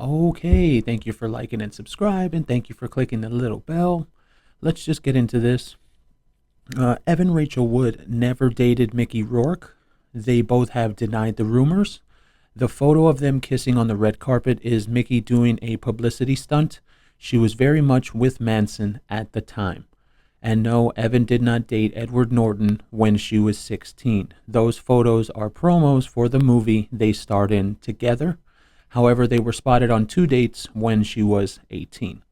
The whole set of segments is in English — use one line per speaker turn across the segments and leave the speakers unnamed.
Okay, thank you for liking and subscribe, and thank you for clicking the little bell. Let's just get into this. Evan Rachel Wood never dated Mickey Rourke. They both have denied the rumors. The photo of them kissing on the red carpet is Mickey doing a publicity stunt. She was very much with Manson at the time. And no, Evan did not date Edward Norton when she was 16. Those photos are promos for the movie they starred in together. However, they were spotted on two dates when she was 18.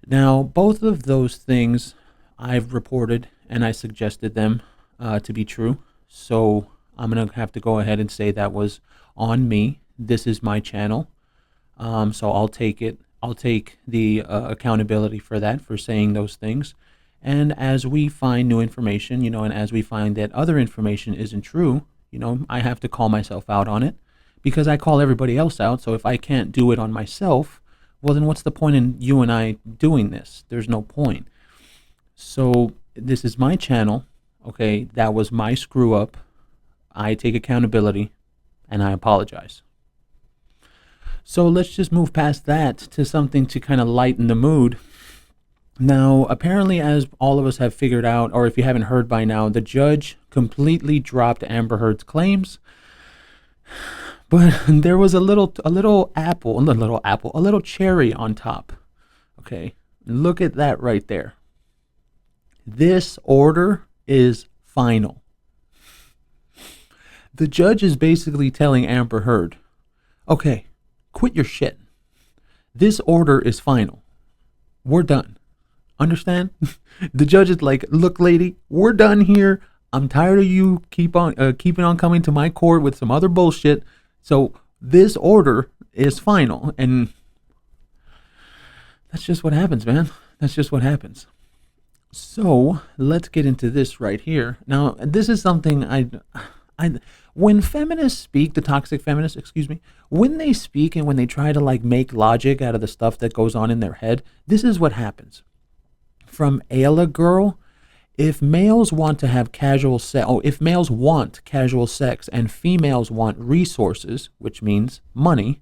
Now, both of those things I've reported and I suggested them to be true. So I'm going to have to go ahead and say that was on me. This is my channel. So I'll take it. I'll take the accountability for that, for saying those things. And as we find new information, and as we find that other information isn't true, I have to call myself out on it because I call everybody else out. So if I can't do it on myself, well, then what's the point in you and I doing this? There's no point. So this is my channel. Okay, that was my screw up. I take accountability and I apologize. So let's just move past that to something to kind of lighten the mood. Now, apparently, as all of us have figured out, or if you haven't heard by now, the judge completely dropped Amber Heard's claims. But there was a little cherry on top. Okay, look at that right there. This order is final. The judge is basically telling Amber Heard, okay, quit your shit. This order is final. We're done. Understand? The judge is like, look, lady, we're done here. I'm tired of you keeping on coming to my court with some other bullshit. So this order is final. And that's just what happens, man. That's just what happens. So let's get into this right here. Now, this is something when feminists speak, the toxic feminists, when they speak and when they try to make logic out of the stuff that goes on in their head, this is what happens. From Ayla Girl, if males want casual sex and females want resources, which means money,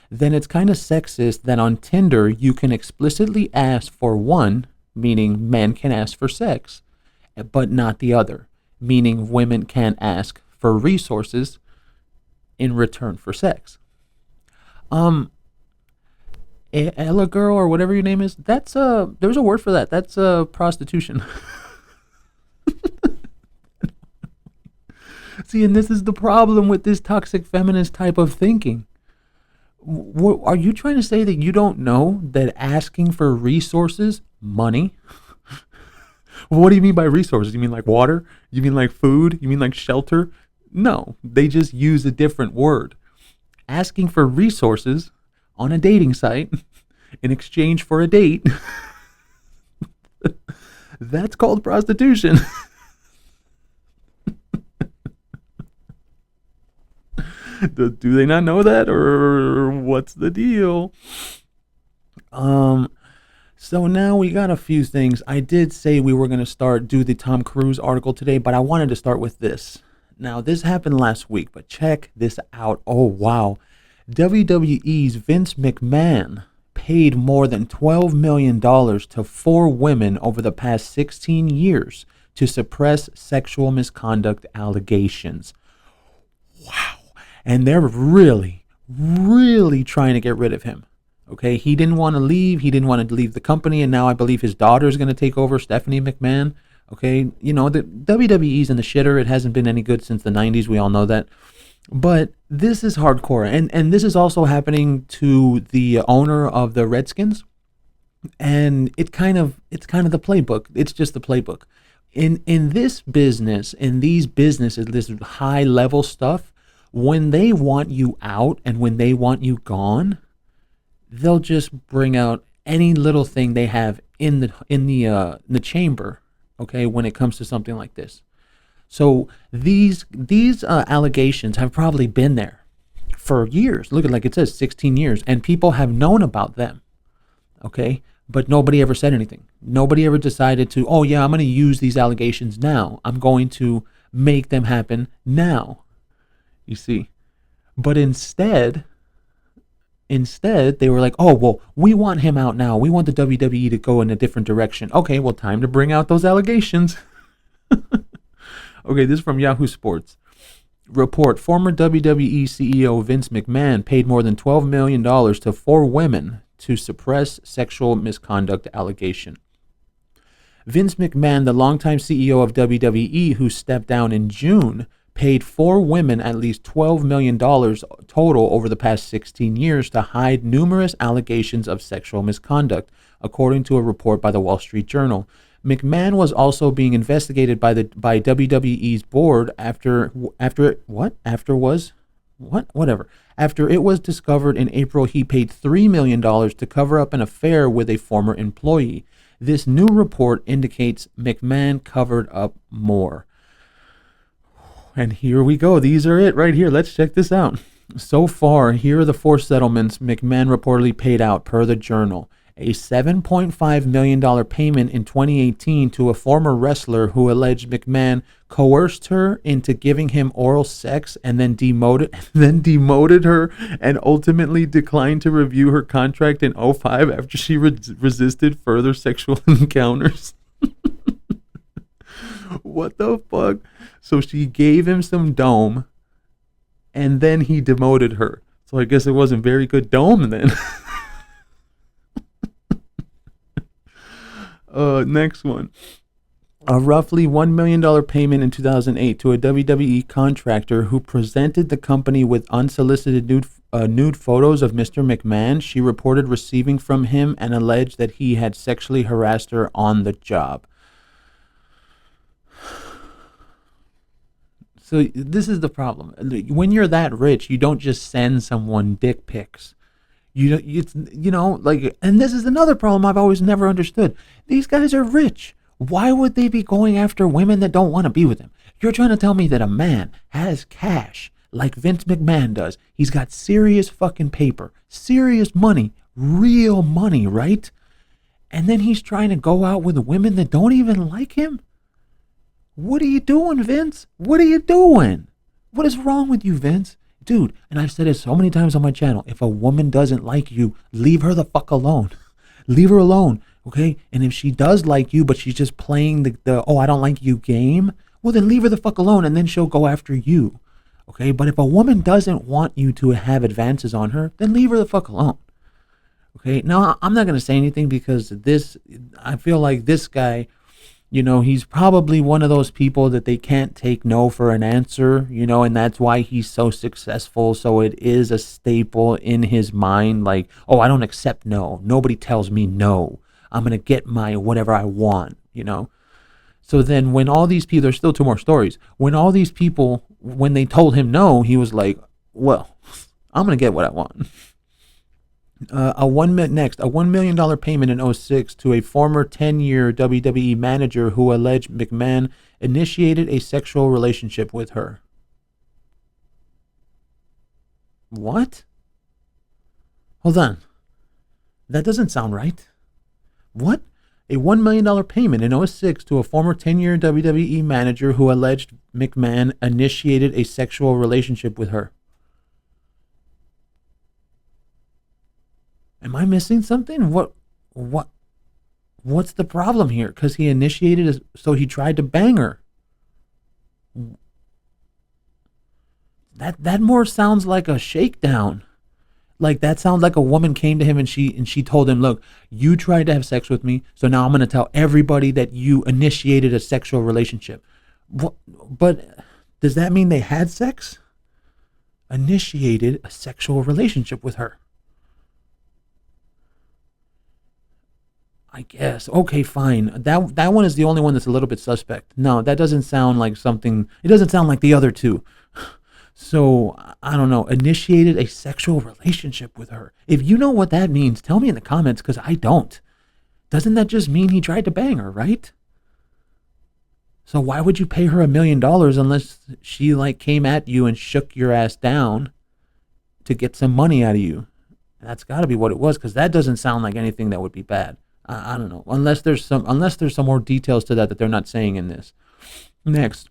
then it's kind of sexist that on Tinder you can explicitly ask for one, meaning men can ask for sex, but not the other, meaning women can't ask for resources in return for sex. Ella girl or whatever your name is, there's a word for that. That's prostitution. See, and this is the problem with this toxic feminist type of thinking. Are you trying to say that you don't know that asking for resources, money? What do you mean by resources? You mean like water? You mean like food? You mean like shelter? No, they just use a different word. Asking for resources on a dating site in exchange for a date, that's called prostitution. Do they not know that, or what's the deal? So now we got a few things. I did say we were going to do the Tom Cruise article today, but I wanted to start with this. Now, this happened last week, but check this out. Oh, wow. WWE's Vince McMahon paid more than $12 million to 4 women over the past 16 years to suppress sexual misconduct allegations. Wow. And they're really, really trying to get rid of him. Okay, he didn't want to leave. He didn't want to leave the company, and now I believe his daughter is going to take over, Stephanie McMahon. Okay, the WWE's in the shitter. It hasn't been any good since the 90s. We all know that. But this is hardcore, and this is also happening to the owner of the Redskins, and it's kind of the playbook. It's just the playbook. In this business, in these businesses, this high level stuff, when they want you out and when they want you gone, they'll just bring out any little thing they have in the chamber. Okay, when it comes to something like this. So these allegations have probably been there for years. Look at, like it says, 16 years, and people have known about them. Okay, but nobody ever said anything. Nobody ever decided to, oh yeah, I'm going to use these allegations now. I'm going to make them happen now. You see, but instead, Instead, they were like, oh, well, we want him out now. We want the WWE to go in a different direction. Okay, well, time to bring out those allegations. Okay, this is from Yahoo Sports. Report, former WWE CEO Vince McMahon paid more than $12 million to 4 women to suppress sexual misconduct allegation. Vince McMahon, the longtime CEO of WWE who stepped down in June, paid 4 women at least $12 million total over the past 16 years to hide numerous allegations of sexual misconduct, according to a report by the Wall Street Journal. McMahon was also being investigated by WWE's board after it was discovered in April he paid $3 million to cover up an affair with a former employee. This new report indicates McMahon covered up more. And here we go. These are it right here. Let's check this out. So far, here are the 4 settlements McMahon reportedly paid out per the Journal. A $7.5 million payment in 2018 to a former wrestler who alleged McMahon coerced her into giving him oral sex and then demoted her and ultimately declined to review her contract in 2005 after she resisted further sexual encounters. What the fuck? So she gave him some dome and then he demoted her. So I guess it wasn't very good dome then. Next one. A roughly $1 million payment in 2008 to a WWE contractor who presented the company with unsolicited nude photos of Mr. McMahon she reported receiving from him and alleged that he had sexually harassed her on the job. So this is the problem. When you're that rich, you don't just send someone dick pics. And this is another problem I've always never understood. These guys are rich. Why would they be going after women that don't want to be with them? You're trying to tell me that a man has cash like Vince McMahon does. He's got serious fucking paper, serious money, real money, right? And then he's trying to go out with women that don't even like him? What are you doing, Vince? What are you doing? What is wrong with you, Vince? Dude, and I've said it so many times on my channel, if a woman doesn't like you, leave her the fuck alone. Leave her alone, okay? And if she does like you, but she's just playing the I don't like you game, well, then leave her the fuck alone, and then she'll go after you, okay? But if a woman doesn't want you to have advances on her, then leave her the fuck alone, okay? Now, I'm not going to say anything because I feel like this guy, he's probably one of those people that they can't take no for an answer, and that's why he's so successful. So it is a staple in his mind, like, oh, I don't accept no. Nobody tells me no. I'm going to get my whatever I want, So then when all these people, there's still 2 more stories. When all these people, when they told him no, he was like, well, I'm going to get what I want. A $1 million payment in 2006 to a former 10-year WWE manager who alleged McMahon initiated a sexual relationship with her. What? Hold on. That doesn't sound right. What? A $1 million payment in 2006 to a former 10-year WWE manager who alleged McMahon initiated a sexual relationship with her. Am I missing something? What's the problem here? Because he initiated so he tried to bang her. That more sounds like a shakedown. Like that sounds like a woman came to him and she told him, look, you tried to have sex with me, so now I'm going to tell everybody that you initiated a sexual relationship. But does that mean they had sex? Initiated a sexual relationship with her. I guess. Okay, fine. That one is the only one that's a little bit suspect. No, that doesn't sound like something. It doesn't sound like the other 2. So, I don't know. Initiated a sexual relationship with her. If you know what that means, tell me in the comments, because I don't. Doesn't that just mean he tried to bang her, right? So why would you pay her $1 million unless she came at you and shook your ass down to get some money out of you? That's got to be what it was, because that doesn't sound like anything that would be bad. I don't know, unless there's some more details to that they're not saying in this. Next,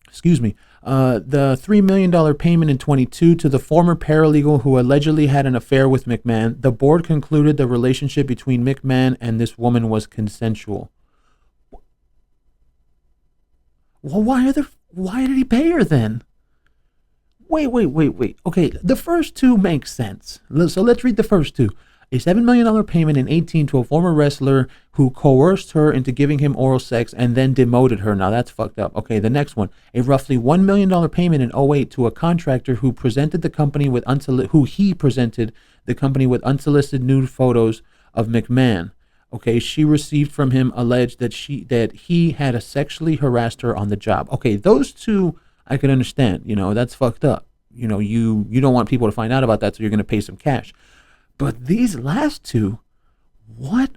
excuse me, The $3 million payment in 22 to the former paralegal who allegedly had an affair with McMahon. The board concluded the relationship between McMahon and this woman was consensual. Well, why did he pay her then? Wait. Okay, the first two make sense. So let's read the first two. A $7 million payment in 18 to a former wrestler who coerced her into giving him oral sex and then demoted her. Now that's fucked up. Okay, the next one. A roughly $1 million payment in 08 to a contractor who presented the company with unsolicited nude photos of McMahon. Okay, she received from him alleged that he had sexually harassed her on the job. Okay, those two I can understand. That's fucked up. You don't want people to find out about that, so you're going to pay some cash. But these last two, what?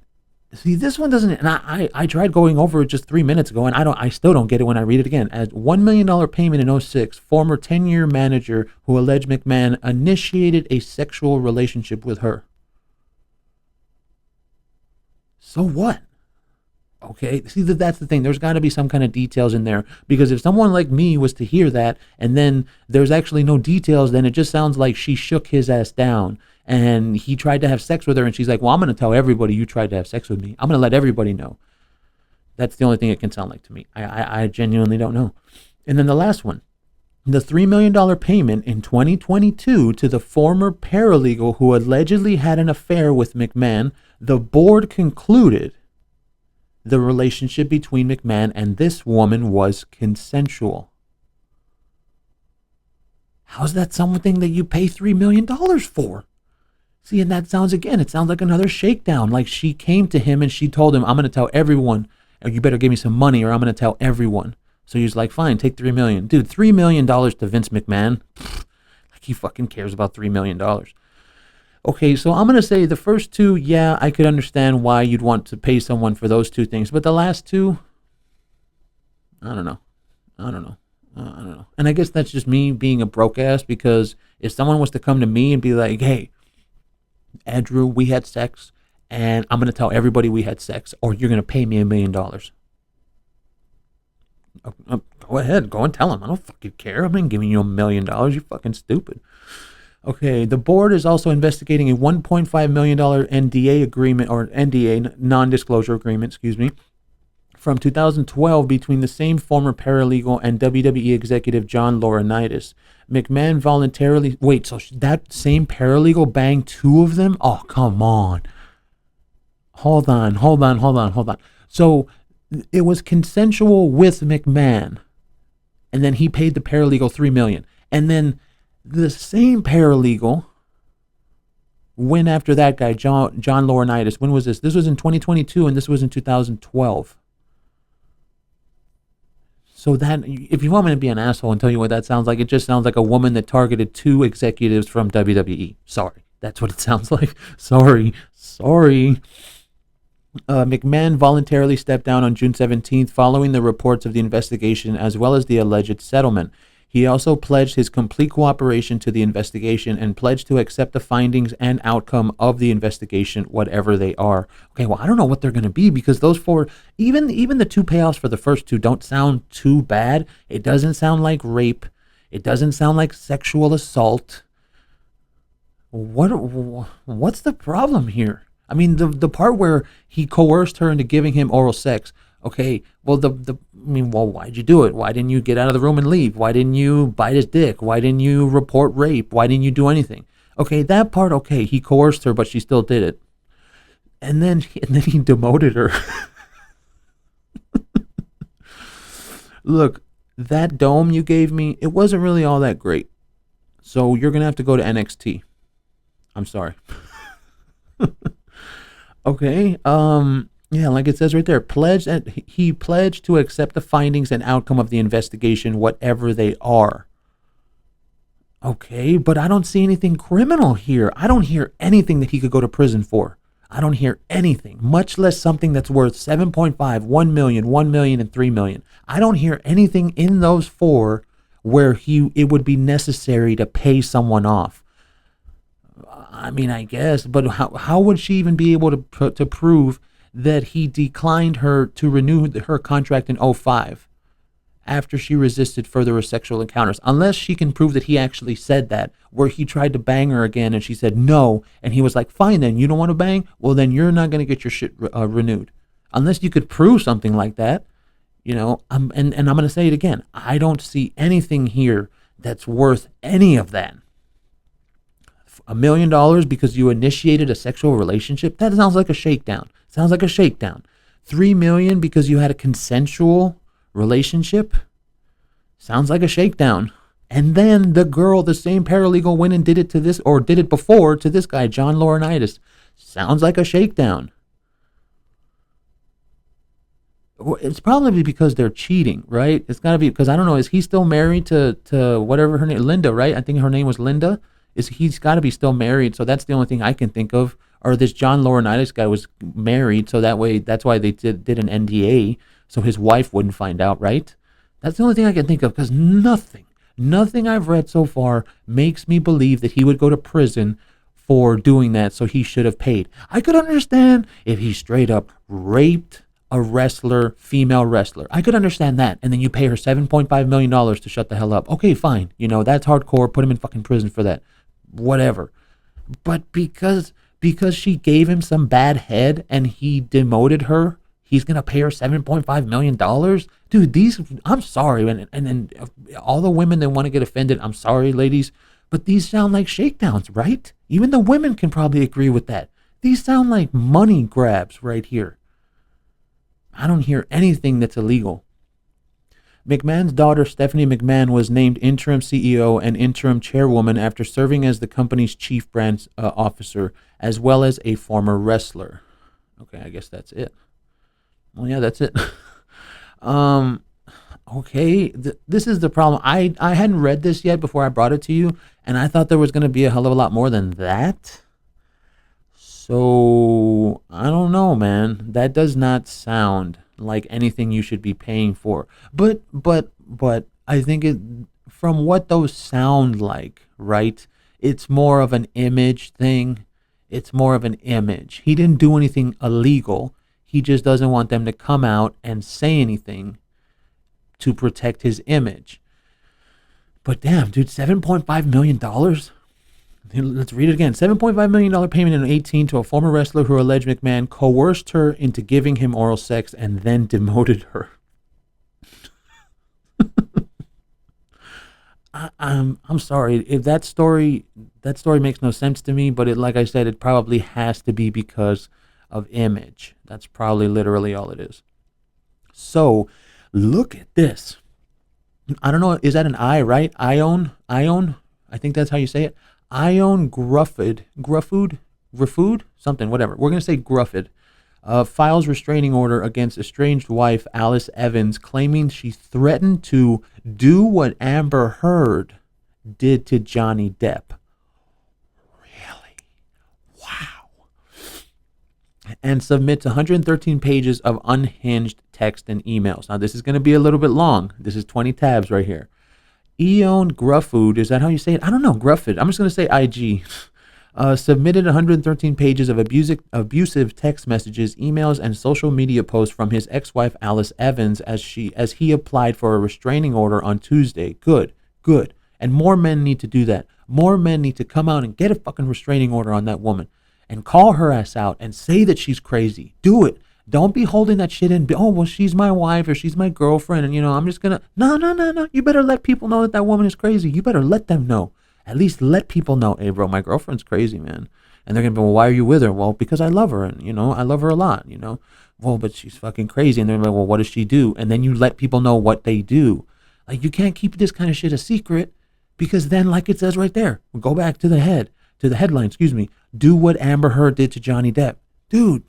See, this one doesn't. And I tried going over it just 3 minutes ago, and I still don't get it when I read it again. As $1 million payment in 06, former 10-year manager who alleged McMahon initiated a sexual relationship with her. So what? Okay, see, that's the thing. There's got to be some kind of details in there, because if someone like me was to hear that and then there's actually no details, then it just sounds like she shook his ass down and he tried to have sex with her, and she's like, well, I'm going to tell everybody you tried to have sex with me. I'm going to let everybody know. That's the only thing it can sound like to me. I genuinely don't know. And then the last one, the $3 million payment in 2022 to the former paralegal who allegedly had an affair with McMahon. The board concluded the relationship between McMahon and this woman was consensual. How's that something that you pay $3 million for? See, and that sounds like another shakedown. Like she came to him and she told him, I'm going to tell everyone, or you better give me some money or I'm going to tell everyone. So he's like, fine, take $3 million. Dude, $3 million to Vince McMahon? Like he fucking cares about $3 million. Okay, so I'm going to say the first two, yeah, I could understand why you'd want to pay someone for those two things. But the last two, I don't know. And I guess that's just me being a broke ass, because if someone was to come to me and be like, hey, Andrew, we had sex, and I'm going to tell everybody we had sex, or you're going to pay me $1 million. Go ahead, go and tell him. I don't fucking care. I'm not giving you $1 million. You're fucking stupid. Okay, the board is also investigating a $1.5 million NDA agreement, or NDA, non-disclosure agreement, from 2012 between the same former paralegal and WWE executive John Laurinaitis. McMahon voluntarily... Wait, so that same paralegal banged two of them? Oh, come on. Hold on. So it was consensual with McMahon, and then he paid the paralegal $3 million. And then the same paralegal went after that guy, John Laurinaitis. When was this? This was in 2022, and this was in 2012. So that, if you want me to be an asshole and tell you what that sounds like, it just sounds like a woman that targeted two executives from WWE. Sorry, that's what it sounds like. Sorry. McMahon voluntarily stepped down on June 17th following the reports of the investigation as well as the alleged settlement. He also pledged his complete cooperation to the investigation and pledged to accept the findings and outcome of the investigation, whatever they are. Okay, well, I don't know what they're going to be, because those four, even the two payoffs for the first two don't sound too bad. It doesn't sound like rape. It doesn't sound like sexual assault. What's the problem here? I mean, the part where he coerced her into giving him oral sex. Okay, well, why'd you do it? Why didn't you get out of the room and leave? Why didn't you bite his dick? Why didn't you report rape? Why didn't you do anything? Okay, that part, okay, he coerced her, but she still did it. And then he demoted her. Look, that dome you gave me, it wasn't really all that great. So you're going to have to go to NXT. I'm sorry. Okay, yeah, like it says right there, he pledged to accept the findings and outcome of the investigation, whatever they are. Okay, but I don't see anything criminal here. I don't hear anything that he could go to prison for. I don't hear anything, much less something that's worth 7.5, 1 million, 1 million, and 3 million. I don't hear anything in those four where it would be necessary to pay someone off. I mean, I guess, but how would she even be able to prove that he declined her to renew her contract in 05? after she resisted further sexual encounters, unless she can prove that he actually said that, where he tried to bang her again and she said no, and he was like, fine then, you don't want to bang? Well, then you're not going to get your shit renewed. Unless you could prove something like that, and I'm going to say it again. I don't see anything here that's worth any of that. $1 million because you initiated a sexual relationship? That sounds like a shakedown. Sounds like a shakedown. $3 million because you had a consensual relationship? Sounds like a shakedown. And then the girl, the same paralegal, went and did it to this, or did it before to this guy, John Laurinaitis. Sounds like a shakedown. It's probably because they're cheating, right? It's got to be because, I don't know, is he still married to whatever her name, Linda, right? I think her name was Linda. He's got to be still married, so that's the only thing I can think of. Or this John Laurinaitis guy was married, so that's why they did an NDA, so his wife wouldn't find out, right? That's the only thing I can think of, because nothing I've read so far makes me believe that he would go to prison for doing that, so he should have paid. I could understand if he straight up raped a wrestler, female wrestler. I could understand that. And then you pay her $7.5 million to shut the hell up. Okay, fine. That's hardcore. Put him in fucking prison for that. Whatever. But because she gave him some bad head and he demoted her, he's going to pay her $7.5 million? Dude, I'm sorry. And all the women that want to get offended, I'm sorry, ladies, but these sound like shakedowns, right? Even the women can probably agree with that. These sound like money grabs right here. I don't hear anything that's illegal. McMahon's daughter, Stephanie McMahon, was named interim CEO and interim chairwoman after serving as the company's chief brand officer, as well as a former wrestler. Okay, I guess that's it. Well, yeah, that's it. Okay, this is the problem. I hadn't read this yet before I brought it to you, and I thought there was going to be a hell of a lot more than that. So, I don't know, man. That does not sound like anything you should be paying for. But I think from what those sound like, right? It's more of an image thing. It's more of an image. He didn't do anything illegal. He just doesn't want them to come out and say anything to protect his image. But damn, dude, $7.5 million? Let's read it again. $7.5 million payment in 2018 to a former wrestler who alleged McMahon coerced her into giving him oral sex and then demoted her. I'm sorry if that story makes no sense to me, but like I said, it probably has to be because of image. That's probably literally all it is. So look at this. I don't know. Is that an I, right? Ioan. I think that's how you say it. Ioan Gruffud, something, whatever. We're going to say Gruffud, files restraining order against estranged wife Alice Evans, claiming she threatened to do what Amber Heard did to Johnny Depp. Really? Wow. And submits 113 pages of unhinged text and emails. Now, this is going to be a little bit long. This is 20 tabs right here. Ioan Gruffud, is that how you say it? I don't know, Gruffud. I'm just going to say IG. Submitted 113 pages of abusive text messages, emails, and social media posts from his ex-wife Alice Evans as he applied for a restraining order on Tuesday. Good. And more men need to do that. More men need to come out and get a fucking restraining order on that woman and call her ass out and say that she's crazy. Do it. Don't be holding that shit in. Oh, well, she's my wife or she's my girlfriend. And, I'm just going to. No. You better let people know that woman is crazy. You better let them know. At least let people know, hey, bro, my girlfriend's crazy, man. And they're going to be, well, why are you with her? Well, because I love her. And, I love her a lot, Well, but she's fucking crazy. And they're like, well, what does she do? And then you let people know what they do. Like, you can't keep this kind of shit a secret because then, like it says right there, we'll go back to the headline, do what Amber Heard did to Johnny Depp. Dude.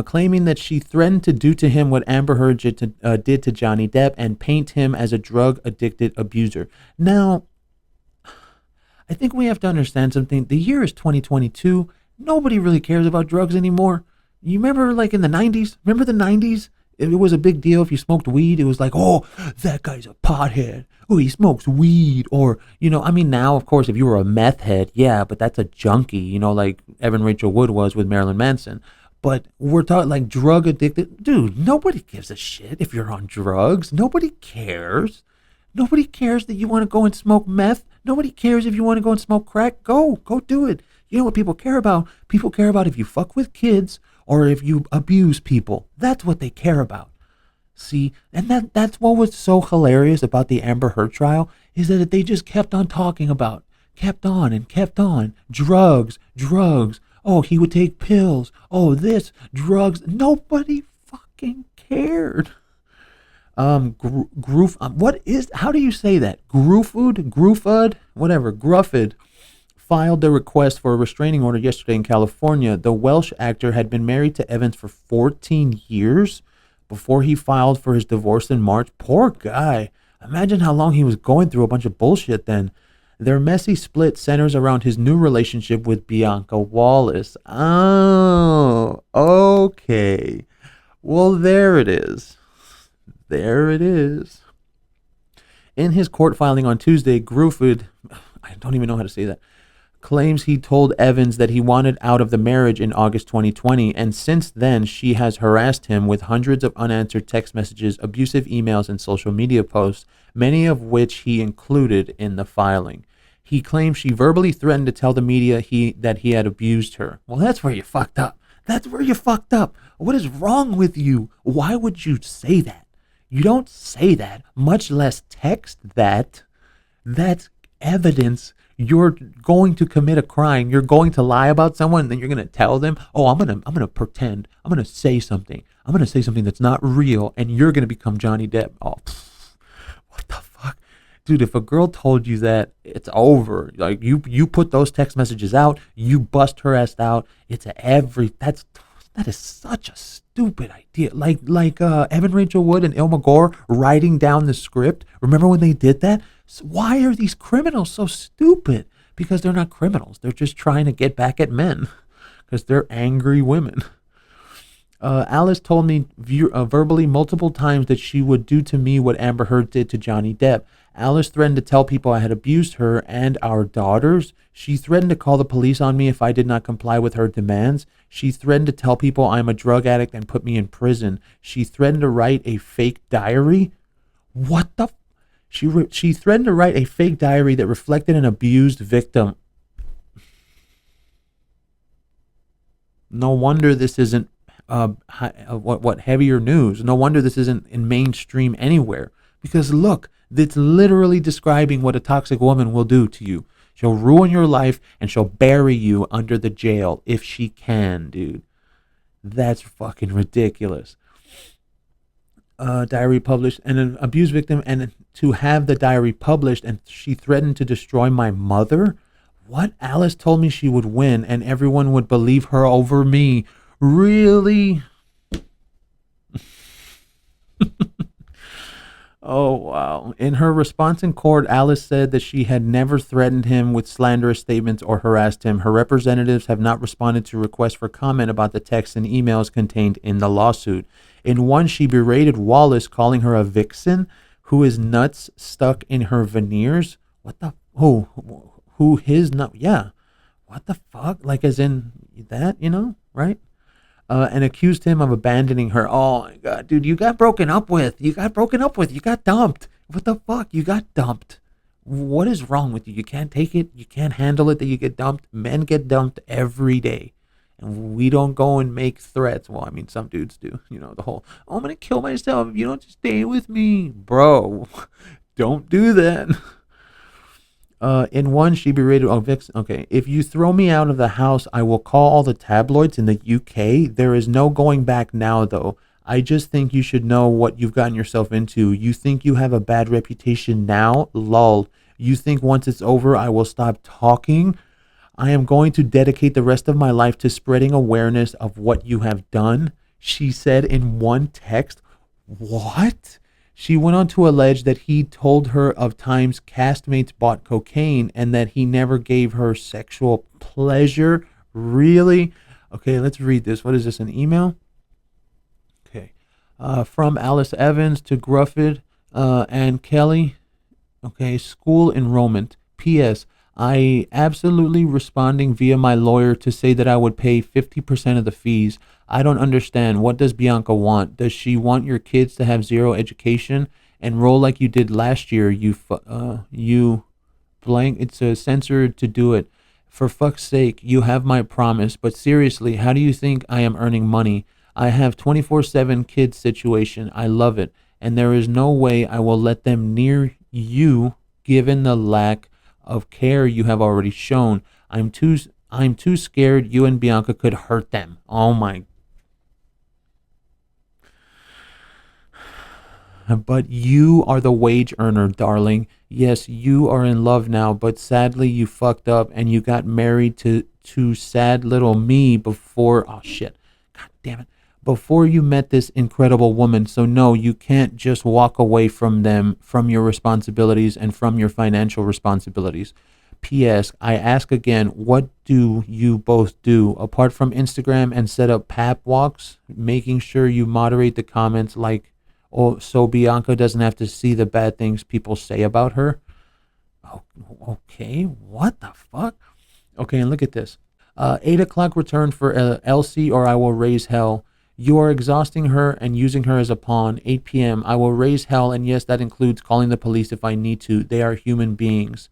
Claiming that she threatened to do to him what Amber Heard did to Johnny Depp and paint him as a drug-addicted abuser. Now, I think we have to understand something. The year is 2022. Nobody really cares about drugs anymore. You remember, like, in the 90s? Remember the 90s? It was a big deal if you smoked weed. It was like, oh, that guy's a pothead. Oh, he smokes weed. Or, now, of course, if you were a meth head, yeah, but that's a junkie, like Evan Rachel Wood was with Marilyn Manson. But we're talking like drug addicted. Dude, nobody gives a shit if you're on drugs. Nobody cares. Nobody cares that you want to go and smoke meth. Nobody cares if you want to go and smoke crack. Go do it. You know what people care about? People care about if you fuck with kids or if you abuse people. That's what they care about. See, and that's what was so hilarious about the Amber Heard trial is that they just kept on talking about, kept on and kept on. Drugs. Oh, he would take pills. Oh, this, drugs. Nobody fucking cared. How do you say that? Gruffud, whatever, Gruffud filed the request for a restraining order yesterday in California. The Welsh actor had been married to Evans for 14 years before he filed for his divorce in March. Poor guy. Imagine how long he was going through a bunch of bullshit then. Their messy split centers around his new relationship with Bianca Wallace. Oh, okay. Well, there it is. In his court filing on Tuesday, Gruffud, I don't even know how to say that, claims he told Evans that he wanted out of the marriage in August 2020, and since then she has harassed him with hundreds of unanswered text messages, abusive emails, and social media posts, many of which he included in the filing. He claims she verbally threatened to tell the media that he had abused her. Well, that's where you fucked up. What is wrong with you? Why would you say that? You don't say that, much less text that. That's evidence you're going to commit a crime. You're going to lie about someone, and then you're going to tell them, "Oh, I'm going to pretend. I'm going to say something. I'm going to say something that's not real, and you're going to become Johnny Depp." Oh, what the fuck? Dude, if a girl told you that, it's over. Like you put those text messages out, you bust her ass out. That is such a stupid idea. Like Evan Rachel Wood and Ilma Gore writing down the script. Remember when they did that? So why are these criminals so stupid? Because they're not criminals. They're just trying to get back at men because they're angry women. Alice told me verbally multiple times that she would do to me what Amber Heard did to Johnny Depp. Alice threatened to tell people I had abused her and our daughters. She threatened to call the police on me if I did not comply with her demands. She threatened to tell people I'm a drug addict and put me in prison. She threatened to write a fake diary. What the? She threatened to write a fake diary that reflected an abused victim. No wonder this isn't heavier news. No wonder this isn't in mainstream anywhere. Because look, it's literally describing what a toxic woman will do to you. She'll ruin your life and she'll bury you under the jail if she can, dude. That's fucking ridiculous. Diary published, and an abused victim, and to have the diary published, and she threatened to destroy my mother. What? Alice told me she would win and everyone would believe her over me. Really? Oh, wow. In her response in court, Alice said that she had never threatened him with slanderous statements or harassed him. Her representatives have not responded to requests for comment about the texts and emails contained in the lawsuit. In one, she berated Wallace, calling her a vixen who is nuts stuck in her veneers. What the? Who his nut? Yeah. What the fuck? Like as in that, right? And accused him of abandoning her. Oh my God, dude, you got broken up with. You got dumped. What the fuck? You got dumped. What is wrong with you? You can't take it. You can't handle it that you get dumped. Men get dumped every day. And we don't go and make threats. Well, I mean, some dudes do. The whole, "Oh, I'm going to kill myself if you don't just stay with me." Bro, don't do that. In one, she berated, okay, "If you throw me out of the house, I will call all the tabloids in the UK. There is no going back now, though. I just think you should know what you've gotten yourself into. You think you have a bad reputation now? Lol. You think once it's over, I will stop talking? I am going to dedicate the rest of my life to spreading awareness of what you have done," she said in one text. What? She went on to allege that he told her of times castmates bought cocaine and that he never gave her sexual pleasure. Really? Okay, let's read this. What is this, an email? Okay. From Alice Evans to Gruffud and Kelly. Okay, school enrollment. P.S. I absolutely responding via my lawyer to say that I would pay 50% of the fees. I don't understand. What does Bianca want? Does she want your kids to have zero education and roll like you did last year? You blank. It's a censored to do it. For fuck's sake, you have my promise. But seriously, how do you think I am earning money? I have 24/7 kids situation. I love it, and there is no way I will let them near you, given the lack of care you have already shown. I'm too scared you and Bianca could hurt them. Oh my. But you are the wage earner, darling. Yes, you are in love now, but sadly you fucked up and you got married to sad little me before. Oh shit. God damn it. Before you met this incredible woman. So no, you can't just walk away from them, from your responsibilities and from your financial responsibilities. P.S. I ask again, what do you both do apart from Instagram and set up pap walks, making sure you moderate the comments like, oh, so Bianca doesn't have to see the bad things people say about her? Oh, okay, what the fuck? Okay, and look at this. 8 o'clock return for Elsie, or I will raise hell. You are exhausting her and using her as a pawn. 8 p.m. I will raise hell, and yes, that includes calling the police if I need to. They are human beings.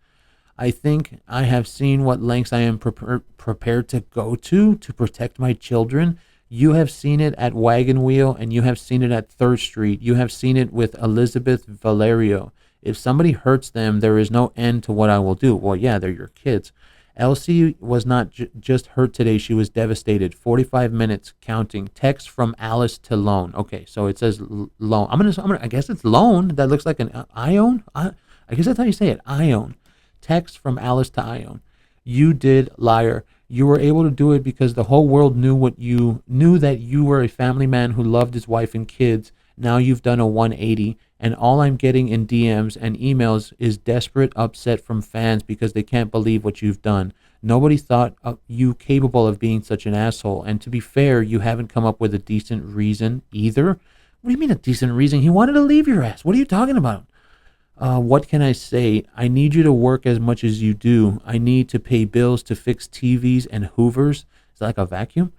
I think I have seen what lengths I am prepared to go to protect my children. You have seen it at Wagon Wheel, and you have seen it at 3rd Street. You have seen it with Elizabeth Valerio. If somebody hurts them, there is no end to what I will do. Well, yeah, they're your kids. Elsie was not just hurt today. She was devastated. 45 minutes counting. Text from Alice to Lone. Okay, so it says Lone. I guess it's Lone. That looks like an Ioan. I guess that's how you say it. Ioan. Text from Alice to Ioan. You did, liar. You were able to do it because the whole world knew that you were a family man who loved his wife and kids. Now you've done a 180, and all I'm getting in DMs and emails is desperate upset from fans because they can't believe what you've done. Nobody thought you capable of being such an asshole, and to be fair, you haven't come up with a decent reason either. What do you mean a decent reason? He wanted to leave your ass. What are you talking about? What can I say? I need you to work as much as you do. I need to pay bills, to fix TVs and hoovers. Is that like a vacuum?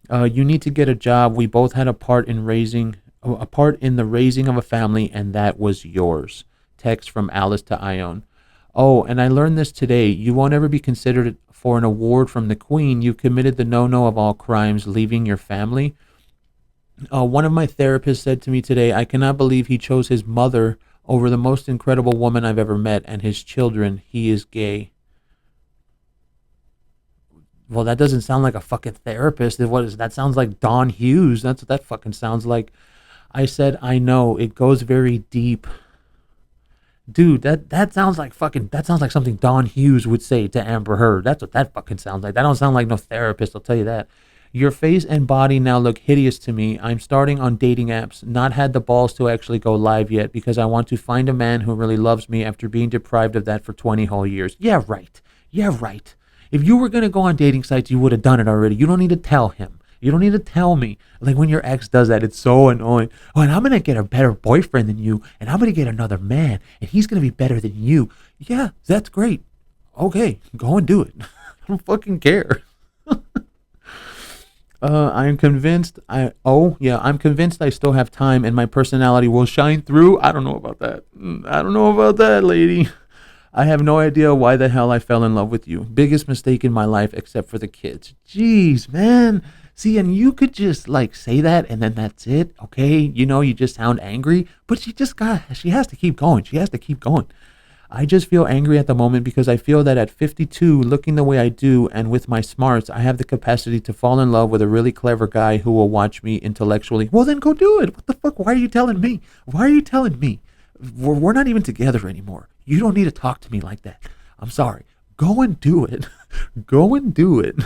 You need to get a job. We both had a part in the raising of a family, and that was yours. Text from Alice to Ioan. Oh, and I learned this today. You won't ever be considered for an award from the Queen. You committed the no-no of all crimes, leaving your family. One of my therapists said to me today, I cannot believe he chose his mother over the most incredible woman I've ever met and his children. He is gay. Well, that doesn't sound like a fucking therapist. What is that? Sounds like Don Hughes. That's what that fucking sounds like. I said, I know. It goes very deep. Dude, that sounds like something Don Hughes would say to Amber Heard. That's what that fucking sounds like. That don't sound like no therapist, I'll tell you that. Your face and body now look hideous to me. I'm starting on dating apps, not had the balls to actually go live yet because I want to find a man who really loves me after being deprived of that for 20 whole years. Yeah, right. Yeah, right. If you were going to go on dating sites, you would have done it already. You don't need to tell him. You don't need to tell me. Like when your ex does that, it's so annoying. Oh, and I'm going to get a better boyfriend than you, and I'm going to get another man, and he's going to be better than you. Yeah, that's great. Okay, go and do it. I don't fucking care. I'm convinced I'm convinced I still have time and my personality will shine through. I don't know about that. I don't know about that, lady. I have no idea why the hell I fell in love with you. Biggest mistake in my life except for the kids. Jeez, man. See, and you could just like say that and then that's it. Okay. You know, you just sound angry, but she has to keep going. She has to keep going. I just feel angry at the moment because I feel that at 52, looking the way I do and with my smarts, I have the capacity to fall in love with a really clever guy who will watch me intellectually. Well, then go do it. What the fuck? Why are you telling me? Why are you telling me? We're not even together anymore. You don't need to talk to me like that. I'm sorry. Go and do it. Go and do it.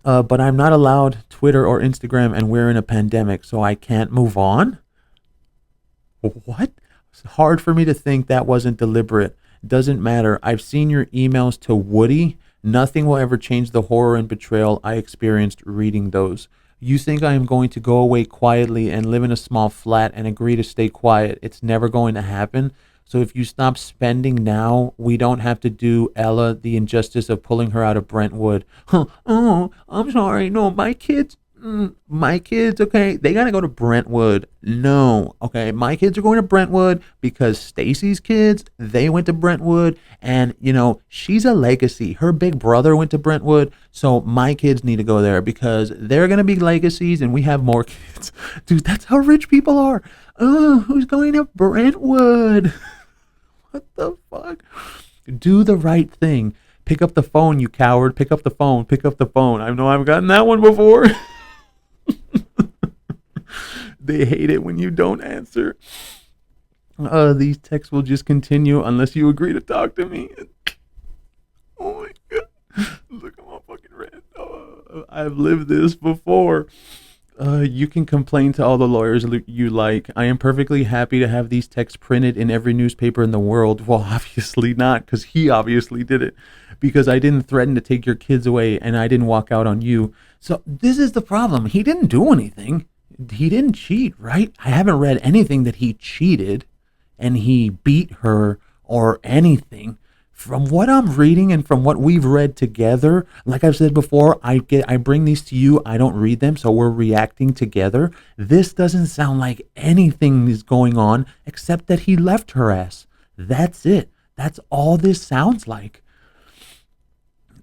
But I'm not allowed Twitter or Instagram and we're in a pandemic, so I can't move on? What? It's hard for me to think that wasn't deliberate. Doesn't matter. I've seen your emails to Woody. Nothing will ever change the horror and betrayal I experienced reading those. You think I am going to go away quietly and live in a small flat and agree to stay quiet. It's never going to happen. So if you stop spending now, we don't have to do Ella the injustice of pulling her out of Brentwood. Huh, oh, I'm sorry. No, my kids, okay, they gotta go to Brentwood. No, okay, my kids are going to Brentwood because Stacy's kids, they went to Brentwood, and she's a legacy. Her big brother went to Brentwood, so my kids need to go there because they're gonna be legacies, and we have more kids. Dude, that's how rich people are. Oh, who's going to Brentwood? What the fuck? Do the right thing. Pick up the phone, you coward. Pick up the phone. Pick up the phone. I know I've gotten that one before. They hate it when you don't answer. These texts will just continue unless you agree to talk to me. Oh my god. Look, I'm all fucking red. I've lived this before. You can complain to all the lawyers you like. I am perfectly happy to have these texts printed in every newspaper in the world. Well, obviously not, because he obviously did it. Because I didn't threaten to take your kids away, and I didn't walk out on you. So this is the problem. He didn't do anything. He didn't cheat, right? I haven't read anything that he cheated and he beat her or anything. From what I'm reading and from what we've read together, like I've said before, I bring these to you. I don't read them, so we're reacting together. This doesn't sound like anything is going on except that he left her ass. That's it. That's all this sounds like.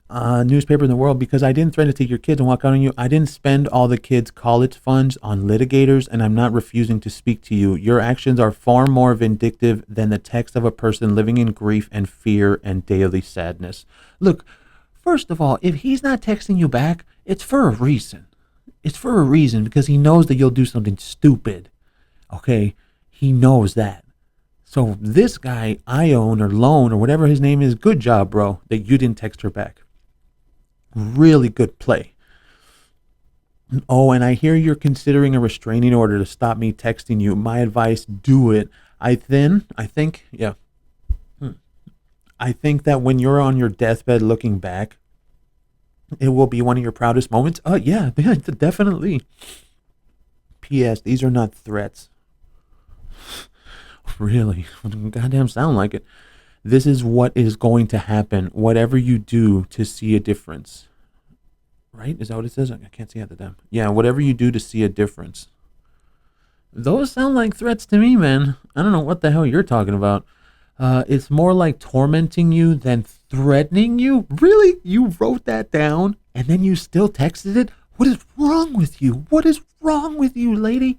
Newspaper in the world, because I didn't threaten to take your kids and walk out on you. I didn't spend all the kids' college funds on litigators, and I'm not refusing to speak to you. Your actions are far more vindictive than the text of a person living in grief and fear and daily sadness. Look, first of all, if he's not texting you back, it's for a reason. It's for a reason, because he knows that you'll do something stupid. Okay? He knows that. So this guy, Ioan or Loan or whatever his name is, good job, bro, that you didn't text her back. Really good play. Oh, and I hear you're considering a restraining order to stop me texting you. My advice, do it. I think that when you're on your deathbed looking back, it will be one of your proudest moments. Yeah, definitely. P.S. These are not threats. Really? Goddamn sound like it. This is what is going to happen, whatever you do to see a difference. Right? Is that what it says? I can't see at the time. Yeah, whatever you do to see a difference. Those sound like threats to me, man. I don't know what the hell you're talking about. It's more like tormenting you than threatening you. Really? You wrote that down and then you still texted it? What is wrong with you? What is wrong with you, lady?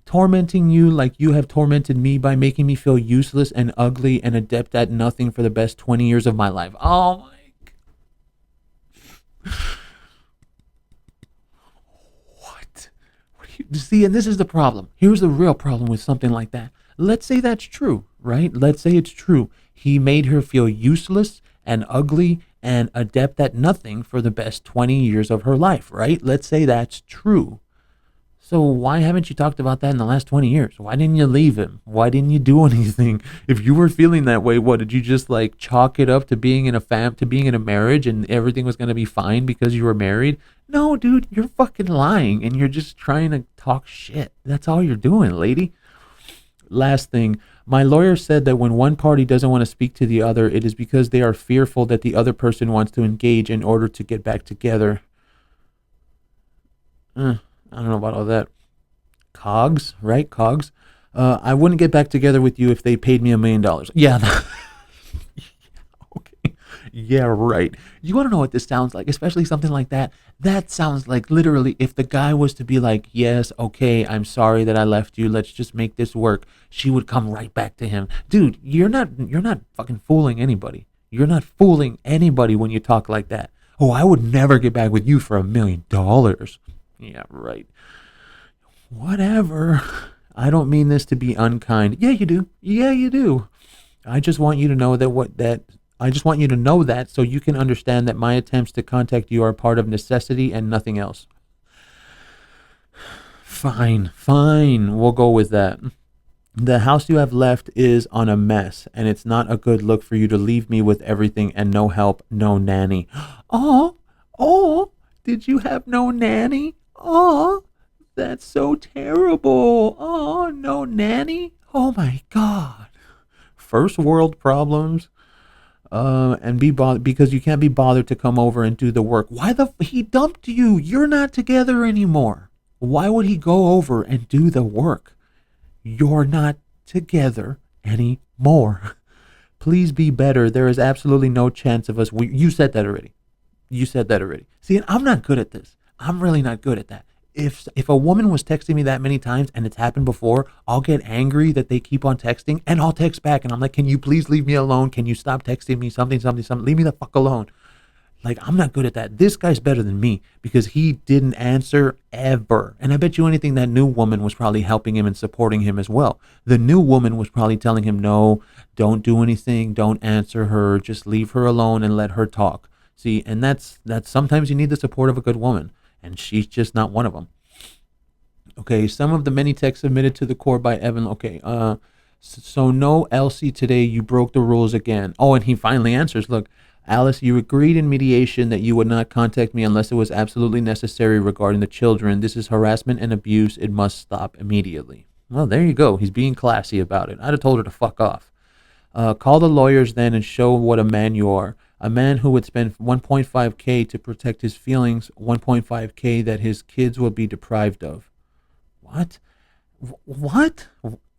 Tormenting you like you have tormented me by making me feel useless and ugly and adept at nothing for the best 20 years of my life. Oh my God. What do you see? And this is the problem. Here's the real problem with something like that. Let's say that's true, right? Let's say it's true. He made her feel useless and ugly and adept at nothing for the best 20 years of her life, right? Let's say that's true. So why haven't you talked about that in the last 20 years? Why didn't you leave him? Why didn't you do anything? If you were feeling that way, what, did you just like chalk it up to being in a marriage and everything was going to be fine because you were married? No, dude, you're fucking lying and you're just trying to talk shit. That's all you're doing, lady. Last thing, my lawyer said that when one party doesn't want to speak to the other, it is because they are fearful that the other person wants to engage in order to get back together. I don't know about all that. Cogs, right? Cogs. I wouldn't get back together with you if they paid me $1 million. Yeah. Okay. Yeah, right. You want to know what this sounds like? Especially something like that. That sounds like literally if the guy was to be like, yes, okay, I'm sorry that I left you. Let's just make this work. She would come right back to him. Dude, you're not fucking fooling anybody. You're not fooling anybody when you talk like that. Oh, I would never get back with you for $1 million. Yeah, right. Whatever. I don't mean this to be unkind. Yeah, you do. Yeah, you do. I just want you to know that so you can understand that my attempts to contact you are part of necessity and nothing else. Fine. We'll go with that. The house you have left is on a mess, and it's not a good look for you to leave me with everything and no help, no nanny. Oh, did you have no nanny? Oh, that's so terrible. Oh, no nanny? Oh my God. first world problems, and be bothered because you can't be bothered to come over and do the work. He dumped you? You're not together anymore. Why would he go over and do the work? You're not together anymore. Please be better. There is absolutely no chance of us. You said that already. See, and I'm not good at this. I'm really not good at that. If a woman was texting me that many times, and it's happened before, I'll get angry that they keep on texting, and I'll text back, and I'm like, can you please leave me alone? Can you stop texting me something? Leave me the fuck alone. Like, I'm not good at that. This guy's better than me because he didn't answer ever. And I bet you anything that new woman was probably helping him and supporting him as well. The new woman was probably telling him, no, don't do anything. Don't answer her. Just leave her alone and let her talk. See, and that's sometimes you need the support of a good woman. And she's just not one of them. Okay, some of the many texts submitted to the court by Evan. Okay, so no, Elsie, today you broke the rules again. Oh, and he finally answers. Look, Alice, you agreed in mediation that you would not contact me unless it was absolutely necessary regarding the children. This is harassment and abuse. It must stop immediately. Well, there you go. He's being classy about it. I'd have told her to fuck off. Call the lawyers then and show what a man you are. A man who would spend $1.5K to protect his feelings, $1.5K that his kids will be deprived of. What? What?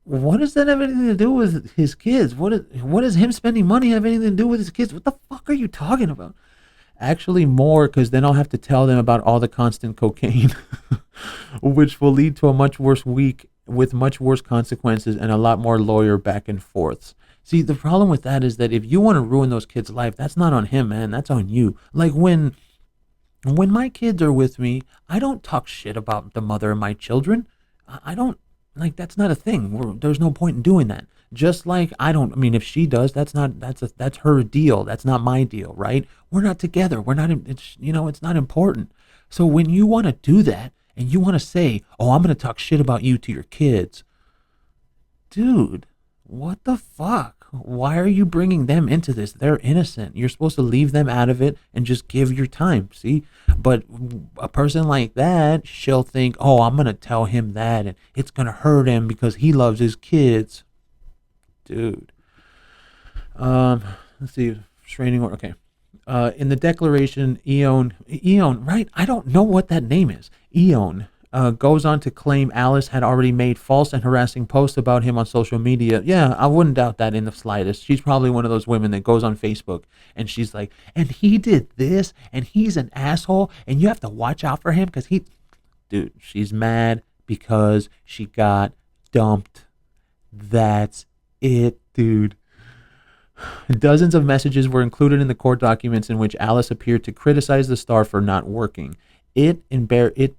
What does that have anything to do with his kids? What does him spending money have anything to do with his kids? What the fuck are you talking about? Actually more, because then I'll have to tell them about all the constant cocaine, which will lead to a much worse week with much worse consequences and a lot more lawyer back and forths. See, the problem with that is that if you want to ruin those kids' life, that's not on him, man. That's on you. Like when my kids are with me, I don't talk shit about the mother of my children. I don't, like, that's not a thing. There's no point in doing that. Just like if she does, that's her deal. That's not my deal, right? We're not together. It's not important. So when you want to do that and you want to say, oh, I'm going to talk shit about you to your kids, dude, what the fuck? Why are you bringing them into this? They're innocent. You're supposed to leave them out of it and just give your time, see? But a person like that, she'll think, oh, I'm going to tell him that, and it's going to hurt him because he loves his kids. Dude. Let's see. Restraining order. Okay. In the declaration, Ioan, right? I don't know what that name is. Ioan. Goes on to claim Alice had already made false and harassing posts about him on social media. Yeah, I wouldn't doubt that in the slightest. She's probably one of those women that goes on Facebook and she's like, and he did this, and he's an asshole, and you have to watch out for him because dude, she's mad because she got dumped. That's it, dude. Dozens of messages were included in the court documents in which Alice appeared to criticize the star for not working. It's embarrassing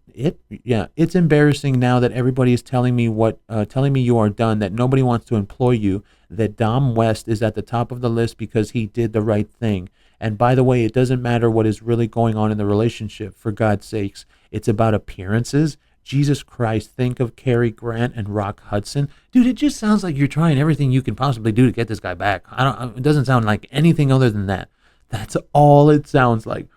now that everybody is telling me you are done, that nobody wants to employ you, that Dom West is at the top of the list because he did the right thing. And by the way, it doesn't matter what is really going on in the relationship, for God's sakes. It's about appearances. Jesus Christ, think of Cary Grant and Rock Hudson. Dude, it just sounds like you're trying everything you can possibly do to get this guy back. It doesn't sound like anything other than that. That's all it sounds like.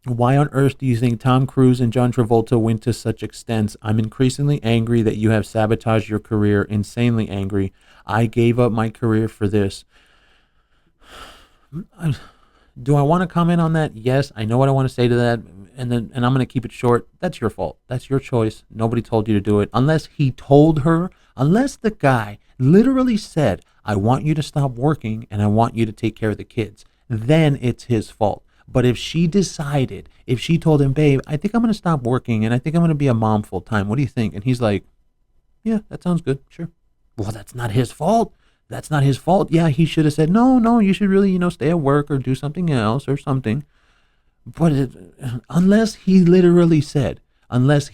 Why on earth do you think Tom Cruise and John Travolta went to such extents? I'm increasingly angry that you have sabotaged your career, insanely angry. I gave up my career for this. Do I want to comment on that? Yes, I know what I want to say to that, and I'm going to keep it short. That's your fault. That's your choice. Nobody told you to do it. Unless the guy literally said, I want you to stop working and I want you to take care of the kids, then it's his fault. But if she told him, babe, I think I'm going to stop working and I think I'm going to be a mom full time. What do you think? And he's like, yeah, that sounds good. Sure. Well, that's not his fault. That's not his fault. Yeah, he should have said, no, you should really, stay at work or do something else or something. But unless he literally said, I want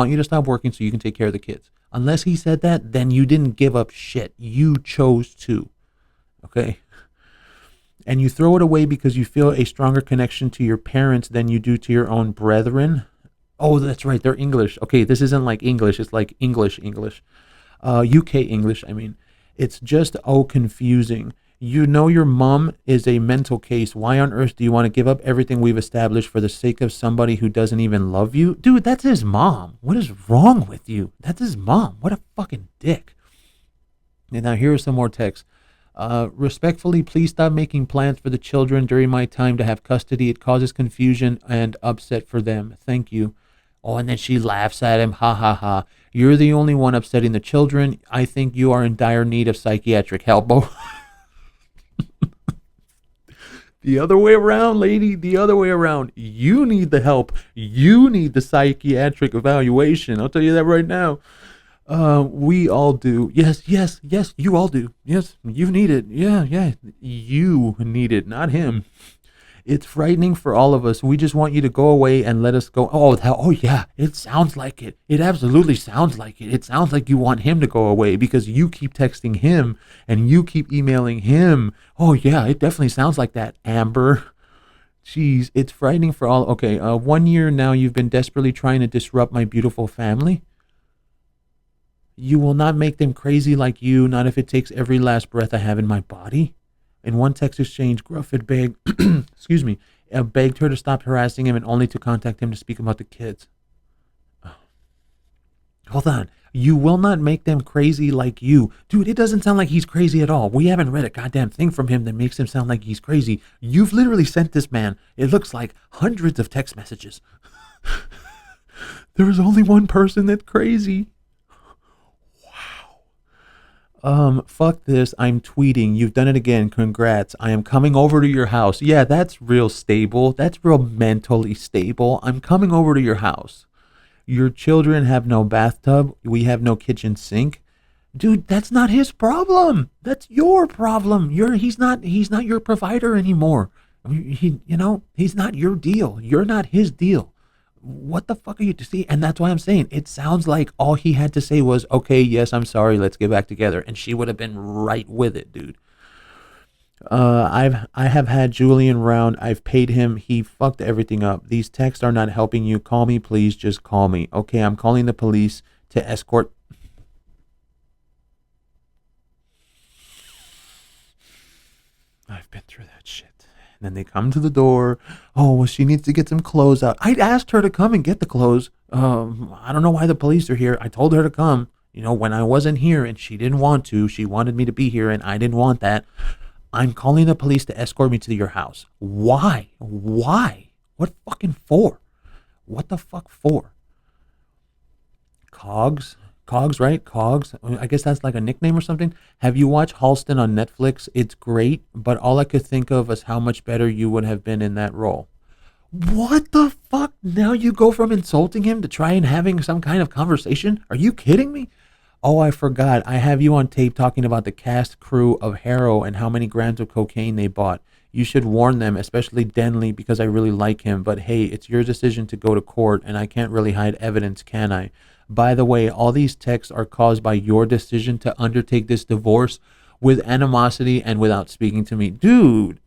you to stop working so you can take care of the kids. Unless he said that, then you didn't give up shit. You chose to. Okay? And you throw it away because you feel a stronger connection to your parents than you do to your own brethren. Oh, that's right. They're English. Okay, this isn't like English. It's like English. UK English, I mean. It's just, confusing. Your mom is a mental case. Why on earth do you want to give up everything we've established for the sake of somebody who doesn't even love you? Dude, that's his mom. What is wrong with you? That's his mom. What a fucking dick. And now here are some more texts. Respectfully, please stop making plans for the children during my time to have custody. It causes confusion and upset for them. Thank you. Oh, and then she laughs at him. Ha ha ha. You're the only one upsetting the children. I think you are in dire need of psychiatric help. Oh, the other way around, lady. The other way around. You need the help. You need the psychiatric evaluation. I'll tell you that right now. We all do. Yes, yes, yes, you all do. Yes, you need it. Yeah, yeah. You need it, not him. It's frightening for all of us. We just want you to go away and let us go. Oh yeah. It sounds like it. It absolutely sounds like it. It sounds like you want him to go away because you keep texting him and you keep emailing him. Oh yeah, it definitely sounds like that, Amber. Jeez, it's frightening for all. Okay, 1 year now you've been desperately trying to disrupt my beautiful family. You will not make them crazy like you, not if it takes every last breath I have in my body. In one text exchange, Gruffud begged, excuse me, begged her to stop harassing him and only to contact him to speak about the kids. Oh. Hold on. You will not make them crazy like you. Dude, it doesn't sound like he's crazy at all. We haven't read a goddamn thing from him that makes him sound like he's crazy. You've literally sent this man, it looks like, hundreds of text messages. There is only one person that's crazy. Fuck this. I'm tweeting. You've done it again. Congrats. I am coming over to your house. Yeah, that's real stable. That's real mentally stable. I'm coming over to your house. Your children have no bathtub. We have no kitchen sink. Dude, that's not his problem. That's your problem. He's not your provider anymore. He's not your deal. You're not his deal. What the fuck are you to see? And that's why I'm saying it sounds like all he had to say was, okay, yes, I'm sorry, let's get back together. And she would have been right with it, dude. I have had Julian round. I've paid him. He fucked everything up. These texts are not helping you. Call me, please. Just call me. Okay, I'm calling the police to escort. I've been through that shit. And then they come to the door. Oh, well, she needs to get some clothes out. I asked her to come and get the clothes. I don't know why the police are here. I told her to come, when I wasn't here and she didn't want to. She wanted me to be here and I didn't want that. I'm calling the police to escort me to your house. Why? Why? What fucking for? What the fuck for? Cogs? Cogs, right? Cogs. I guess that's like a nickname or something. Have you watched Halston on Netflix? It's great, but all I could think of is how much better you would have been in that role. What the fuck? Now you go from insulting him to try and having some kind of conversation? Are you kidding me? Oh, I forgot. I have you on tape talking about the cast crew of Harrow and how many grams of cocaine they bought. You should warn them, especially Denley, because I really like him. But hey, it's your decision to go to court, and I can't really hide evidence, can I? By the way, all these texts are caused by your decision to undertake this divorce with animosity and without speaking to me. Dude,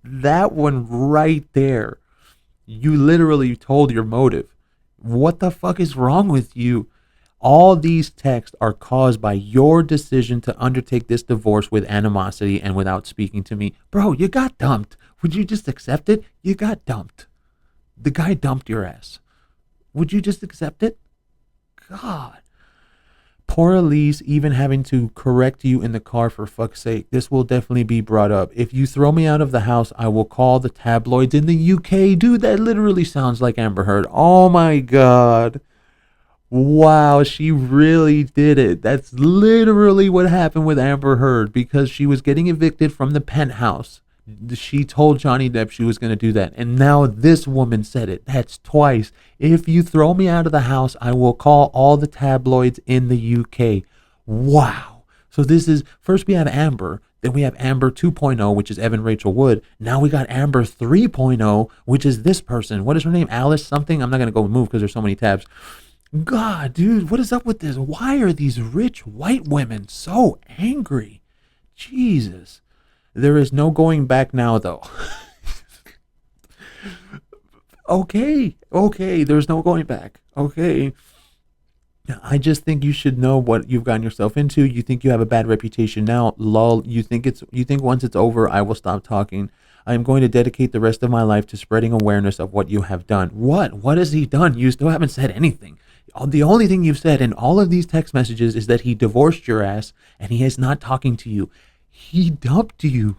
that one right there. You literally told your motive. What the fuck is wrong with you? All these texts are caused by your decision to undertake this divorce with animosity and without speaking to me. Bro, you got dumped. Would you just accept it? You got dumped. The guy dumped your ass. Would you just accept it? God. Poor Elise even having to correct you in the car, for fuck's sake. This will definitely be brought up. If you throw me out of the house, I will call the tabloids in the UK. Dude, that literally sounds like Amber Heard. Oh my God. Wow, she really did it. That's literally what happened with Amber Heard because she was getting evicted from the penthouse. She told Johnny Depp she was going to do that. And now this woman said it. That's twice. If you throw me out of the house, I will call all the tabloids in the UK. Wow. So this is, first we have Amber. Then we have Amber 2.0, which is Evan Rachel Wood. Now we got Amber 3.0, which is this person. What is her name? Alice something? I'm not going to go move because there's so many tabs. God, dude, what is up with this? Why are these rich white women so angry? Jesus. There is no going back now, though. Okay, there's no going back. Okay. I just think you should know what you've gotten yourself into. You think you have a bad reputation now. Lol, you think once it's over, I will stop talking. I am going to dedicate the rest of my life to spreading awareness of what you have done. What? What has he done? You still haven't said anything. The only thing you've said in all of these text messages is that he divorced your ass and he is not talking to you. He dumped you.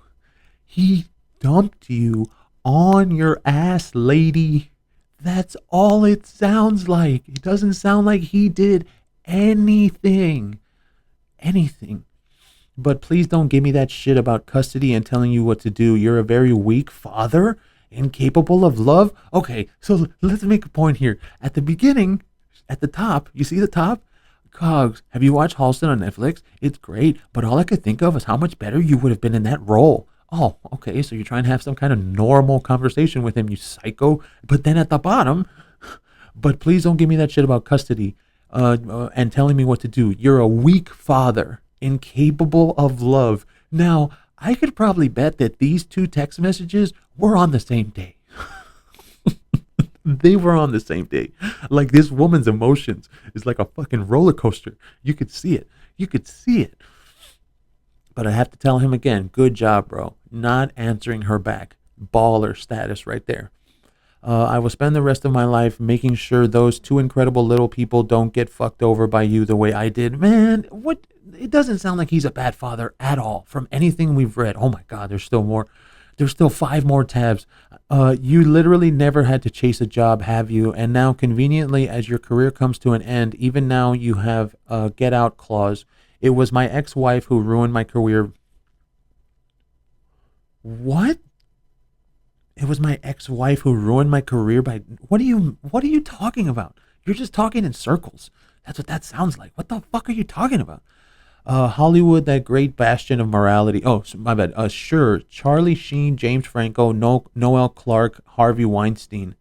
He dumped you on your ass, lady. That's all it sounds like. It doesn't sound like he did anything. Anything. But please don't give me that shit about custody and telling you what to do. You're a very weak father, incapable of love. Okay, so let's make a point here. At the beginning, at the top, you see the top? Cogs, have you watched Halston on Netflix? It's great, but all I could think of is how much better you would have been in that role. Oh, okay, so you're trying to have some kind of normal conversation with him, you psycho. But then at the bottom, but please don't give me that shit about custody and telling me what to do. You're a weak father, incapable of love. Now, I could probably bet that these two text messages were on the same day. They were on the same day. Like, this woman's emotions is like a fucking roller coaster. You could see it. You could see it. But I have to tell him again, good job, bro. Not answering her back. Baller status right there. I will spend the rest of my life making sure those two incredible little people don't get fucked over by you the way I did. Man, what? It doesn't sound like he's a bad father at all from anything we've read. Oh my God, there's still more. There's still 5 more tabs. You literally never had to chase a job, have you? And now, conveniently, as your career comes to an end, even now you have a get out clause. It was my ex-wife who ruined my career. What? It was my ex-wife who ruined my career by... What are you talking about? You're just talking in circles. That's what that sounds like. What the fuck are you talking about? Hollywood, that great bastion of morality. Oh, my bad. Sure. Charlie Sheen, James Franco, Noel Clark, Harvey Weinstein.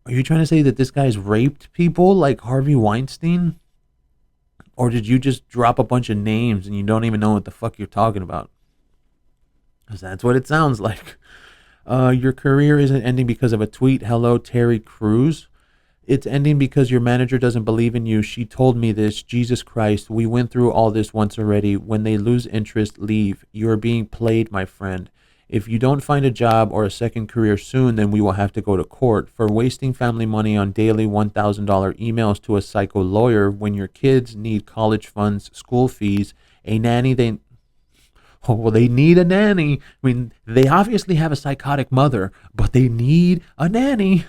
Are you trying to say that this guy's raped people like Harvey Weinstein? Or did you just drop a bunch of names and you don't even know what the fuck you're talking about? Because that's what it sounds like. Your career isn't ending because of a tweet. Hello, Terry Crews. It's ending because your manager doesn't believe in you. She told me this. Jesus Christ, we went through all this once already. When they lose interest, leave. You are being played, my friend. If you don't find a job or a second career soon, then we will have to go to court for wasting family money on daily $1,000 emails to a psycho lawyer when your kids need college funds, school fees, a nanny. They need a nanny. I mean, they obviously have a psychotic mother, but they need a nanny.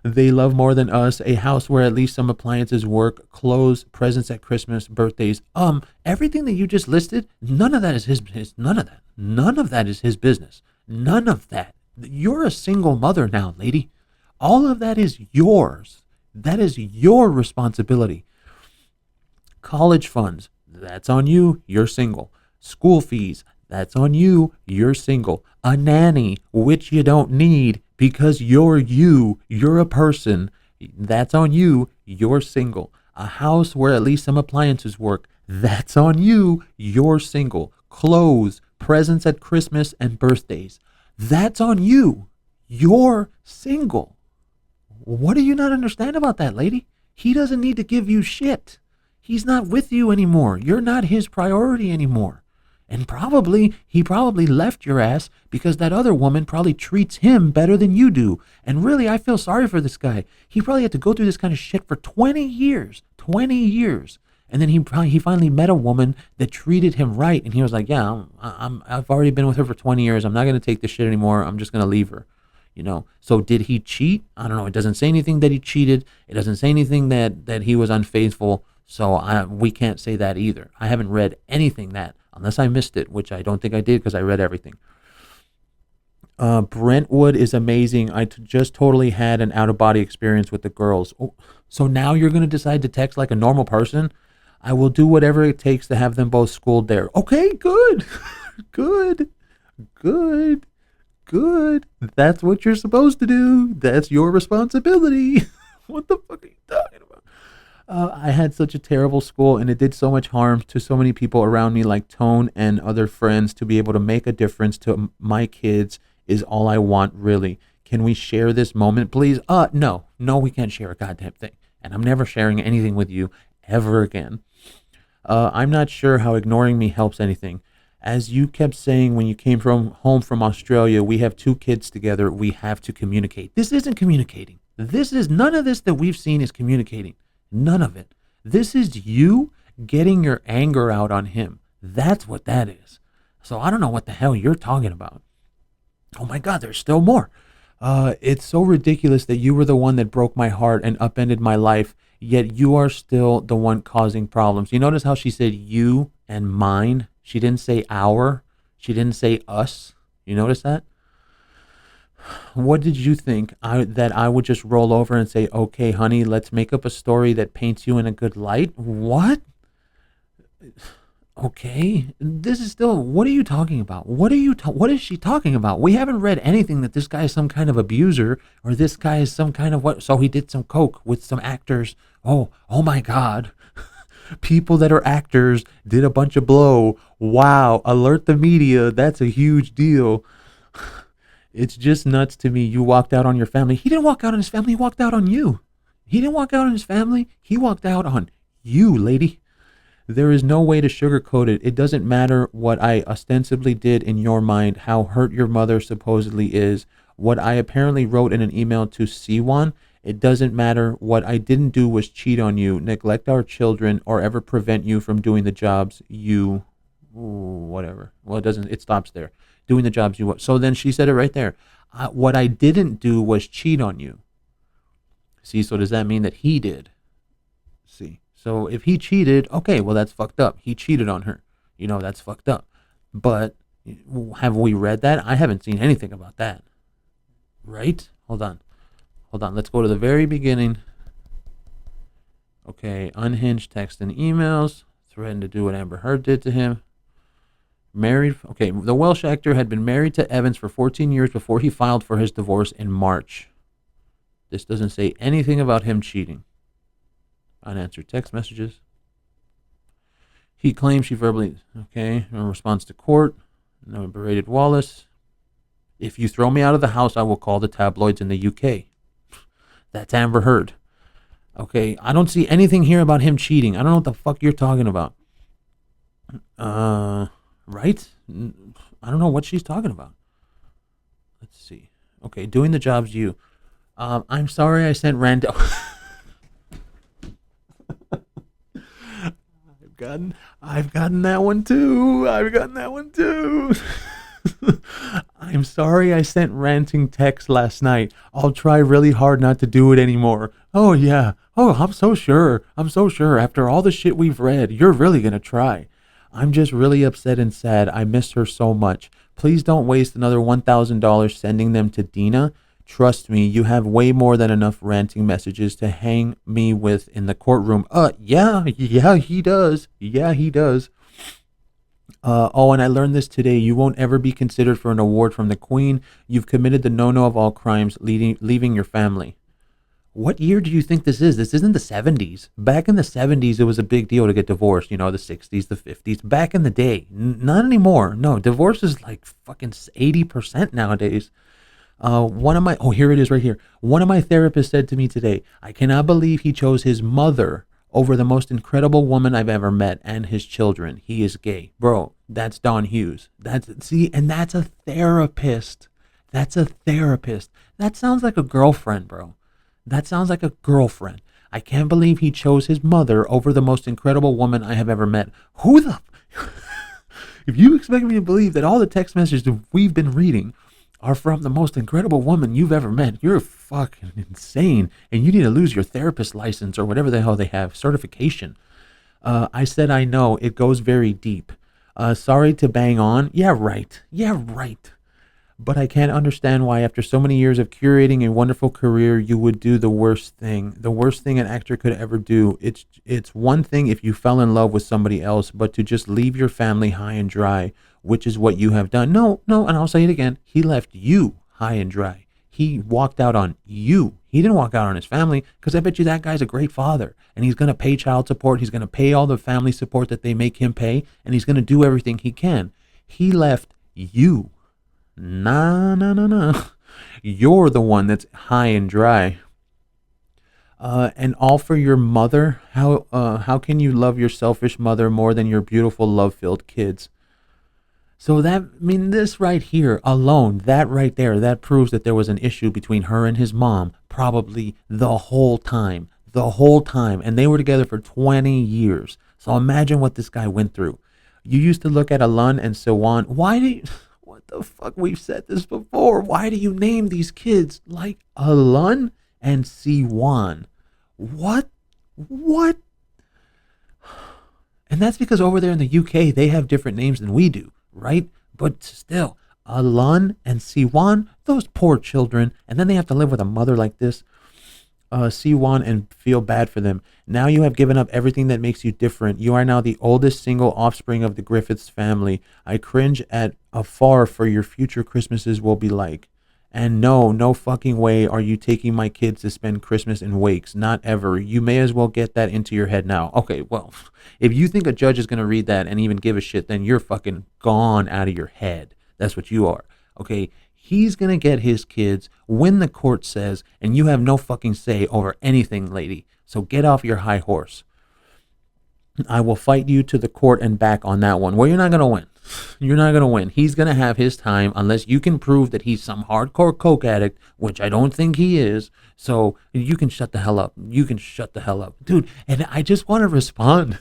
They love more than us, a house where at least some appliances work, clothes, presents at Christmas, birthdays. Everything that you just listed, none of that is his business. None of that. None of that is his business. None of that. You're a single mother now, lady. All of that is yours. That is your responsibility. College funds, that's on you. You're single. School fees, that's on you. You're single. A nanny, which you don't need because you're a person. That's on you. You're single. A house where at least some appliances work. That's on you. You're single. Clothes, presents at Christmas and birthdays. That's on you. You're single. What do you not understand about that, lady? He doesn't need to give you shit. He's not with you anymore. You're not his priority anymore. And he probably left your ass because that other woman probably treats him better than you do. And really, I feel sorry for this guy. He probably had to go through this kind of shit for 20 years. 20 years. And then he finally met a woman that treated him right. And he was like, yeah, I've already been with her for 20 years. I'm not going to take this shit anymore. I'm just going to leave her. You know, so did he cheat? I don't know. It doesn't say anything that he cheated. It doesn't say anything that he was unfaithful. So we can't say that either. I haven't read anything that, unless I missed it, which I don't think I did because I read everything. Brentwood is amazing. I just totally had an out-of-body experience with the girls. Oh, so now you're going to decide to text like a normal person? I will do whatever it takes to have them both schooled there. Okay, good. Good. That's what you're supposed to do. That's your responsibility. What the fuck are you talking about? I had such a terrible school, and it did so much harm to so many people around me, like Tone and other friends. To be able to make a difference to my kids is all I want, really. Can we share this moment, please? No, we can't share a goddamn thing. and I'm never sharing anything with you ever again. I'm not sure how ignoring me helps anything. As you kept saying when you came from home from Australia, we have 2 kids together. We have to communicate. This isn't communicating. This is none of this that we've seen is communicating. None of it. This is you getting your anger out on him. That's what that is. So I don't know what the hell you're talking about. Oh my God, there's still more. It's so ridiculous that you were the one that broke my heart and upended my life, yet you are still the one causing problems. You notice how she said you and mine? She didn't say our. She didn't say us. You notice that? What did you think? That I would just roll over and say, okay, honey, let's make up a story that paints you in a good light? What? Okay, this is still, what are you talking about? What is she talking about? We haven't read anything that this guy is some kind of abuser or this guy is some kind of what, so he did some coke with some actors. Oh my God. People that are actors did a bunch of blow. Wow, alert the media. That's a huge deal. It's just nuts to me. You walked out on your family. He didn't walk out on his family. He walked out on you. He didn't walk out on his family. He walked out on you, lady. There is no way to sugarcoat it. It doesn't matter what I ostensibly did in your mind, how hurt your mother supposedly is, what I apparently wrote in an email to S1. It doesn't matter. What I didn't do was cheat on you, neglect our children, or ever prevent you from doing the jobs you, whatever. Well, it stops there. Doing the jobs you want. So then she said it right there. What I didn't do was cheat on you. See, so does that mean that he did? See. So if he cheated, okay, well, that's fucked up. He cheated on her. That's fucked up. But have we read that? I haven't seen anything about that. Right? Hold on. Let's go to the very beginning. Okay, unhinged text and emails. Threatened to do what Amber Heard did to him. Married. Okay, the Welsh actor had been married to Evans for 14 years before he filed for his divorce in March. This doesn't say anything about him cheating. Unanswered text messages. He claims she verbally, in response to court, no, berated Wallace. If you throw me out of the house, I will call the tabloids in the UK. That's Amber Heard. Okay, I don't see anything here about him cheating. I don't know what the fuck you're talking about. Right? I don't know what she's talking about. Let's see. Okay, doing the jobs you. I'm sorry I sent random... I've gotten that one too. I'm sorry I sent ranting texts last night. I'll try really hard not to do it anymore. Oh yeah. Oh, I'm so sure. After all the shit we've read, you're really gonna try. I'm just really upset and sad. I miss her so much. Please don't waste another $1,000 sending them to Dina. Trust me, you have way more than enough ranting messages to hang me with in the courtroom. Yeah, he does. Oh, and I learned this today. You won't ever be considered for an award from the Queen. You've committed the no-no of all crimes, leaving your family. What year do you think this is? This isn't the 70s. Back in the 70s, it was a big deal to get divorced. The 60s, the 50s. Back in the day. Not anymore. No, divorce is like fucking 80% nowadays. Here it is right here. One of my therapists said to me today, I cannot believe he chose his mother over the most incredible woman I've ever met and his children. He is gay. Bro, that's Don Hughes. That's a therapist. That sounds like a girlfriend, bro. I can't believe he chose his mother over the most incredible woman I have ever met. Who the... If you expect me to believe that all the text messages we've been reading are from the most incredible woman you've ever met, you're fucking insane, and you need to lose your therapist license or whatever the hell they have, certification. I said I know, it goes very deep. Sorry to bang on. Yeah, right. But I can't understand why after so many years of curating a wonderful career, you would do the worst thing an actor could ever do. It's one thing if you fell in love with somebody else, but to just leave your family high and dry, which is what you have done. No, and I'll say it again. He left you high and dry. He walked out on you. He didn't walk out on his family, because I bet you that guy's a great father, and he's going to pay child support. He's going to pay all the family support that they make him pay, and he's going to do everything he can. He left you. Nah. You're the one that's high and dry. And all for your mother. How can you love your selfish mother more than your beautiful, love-filled kids? So that, I mean, this right here alone, that right there, that proves that there was an issue between her and his mom probably the whole time. And they were together for 20 years. So imagine what this guy went through. You used to look at Ioan and S1. Why do you, what the fuck? We've said this before. Why do you name these kids like Ioan and S1? What? What? And that's because over there in the UK, they have different names than we do, right? But still, Ioan and S1, those poor children, and then they have to live with a mother like this, S1, and feel bad for them. Now you have given up everything that makes you different. You are now the oldest single offspring of the Griffiths family. I cringe at afar for your future Christmases will be like. And no fucking way are you taking my kids to spend Christmas in wakes. Not ever. You may as well get that into your head now. Okay, well, if you think a judge is going to read that and even give a shit, then you're fucking gone out of your head. That's what you are. Okay, he's going to get his kids when the court says, and you have no fucking say over anything, lady. So get off your high horse. I will fight you to the court and back on that one. Well, you're not going to win. You're not going to win. He's going to have his time unless you can prove that he's some hardcore coke addict, which I don't think he is. So you can shut the hell up. You can shut the hell up. Dude, and I just want to respond.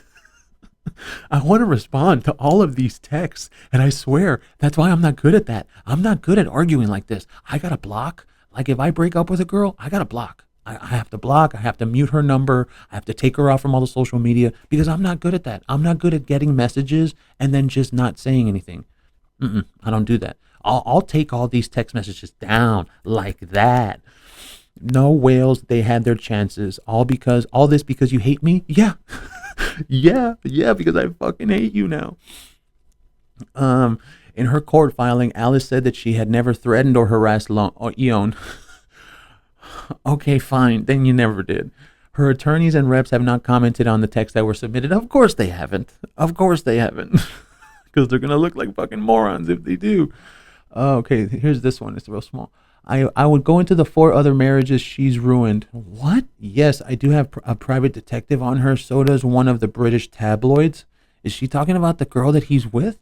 I want to respond to all of these texts. And I swear, that's why I'm not good at that. I'm not good at arguing like this. I got to block. Like if I break up with a girl, I got to block. I have to block. I have to mute her number. I have to take her off from all the social media because I'm not good at that. I'm not good at getting messages and then just not saying anything. I don't do that. I'll take all these text messages down like that. No whales. They had their chances. All this because you hate me? Yeah. yeah, because I fucking hate you now. In her court filing, Alice said that she had never threatened or harassed Ioan. Okay, fine. Then you never did. Her attorneys and reps have not commented on the texts that were submitted. Of course they haven't. Because they're going to look like fucking morons if they do. Okay, here's this one. It's real small. I would go into the 4 other marriages she's ruined. What? Yes, I do have a private detective on her. So does one of the British tabloids. Is she talking about the girl that he's with?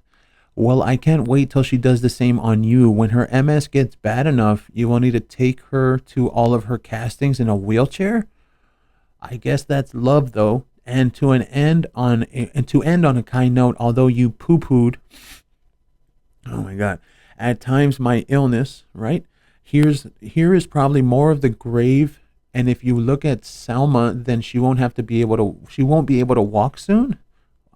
Well, I can't wait till she does the same on you. When her MS gets bad enough, you will need to take her to all of her castings in a wheelchair? I guess that's love, though. And to end on a kind note, although you poo-pooed, oh my God, at times my illness, right? Here is probably more of the grave. And if you look at Salma, then she won't be able to walk soon.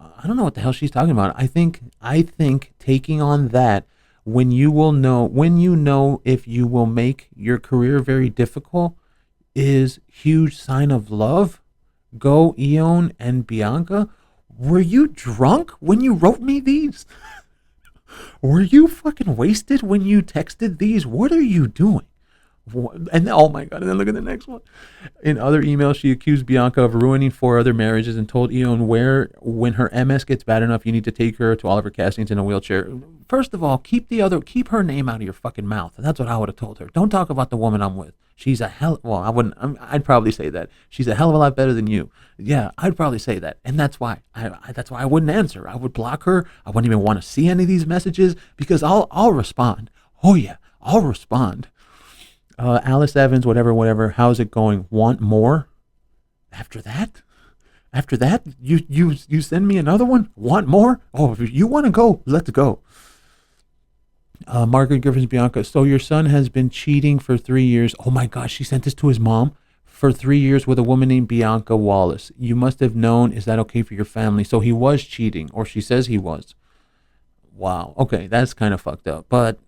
I don't know what the hell she's talking about. I think taking on that when you know if you will make your career very difficult is huge sign of love. Go Ioan and Bianca. Were you drunk when you wrote me these? Were you fucking wasted when you texted these? What are you doing? And oh my God, and then look at the next one. In other emails, she accused Bianca of ruining 4 other marriages and told Ioan when her MS gets bad enough, you need to take her to all of her castings in a wheelchair. First of all, keep her name out of your fucking mouth. That's what I would have told her. Don't talk about the woman I'm with. She's I'd probably say that. She's a hell of a lot better than you. Yeah, I'd probably say that. And that's why I wouldn't answer. I would block her. I wouldn't even want to see any of these messages because I'll respond. Oh yeah, I'll respond. Alice Evans, whatever. How's it going? Want more? After that, you send me another one. Want more? Oh, if you want to go, let's go. Margaret Griffiths, Bianca. So your son has been cheating for 3 years. Oh my gosh, she sent this to his mom. For 3 years with a woman named Bianca Wallace. You must have known. Is that okay for your family? So he was cheating, or she says he was. Wow. Okay, that's kind of fucked up, but.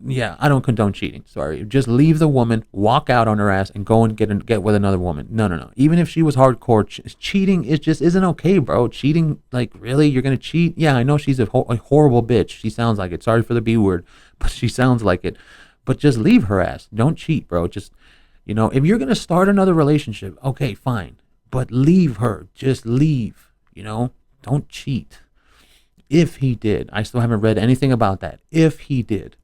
Yeah, I don't condone cheating. Sorry. Just leave the woman, walk out on her ass, and go and get with another woman. No. Even if she was hardcore, cheating just isn't okay, bro. Cheating, like, really? You're going to cheat? Yeah, I know she's a horrible bitch. She sounds like it. Sorry for the B word, but she sounds like it. But just leave her ass. Don't cheat, bro. Just, if you're going to start another relationship, okay, fine. But leave her. Just leave, Don't cheat. If he did. I still haven't read anything about that. If he did.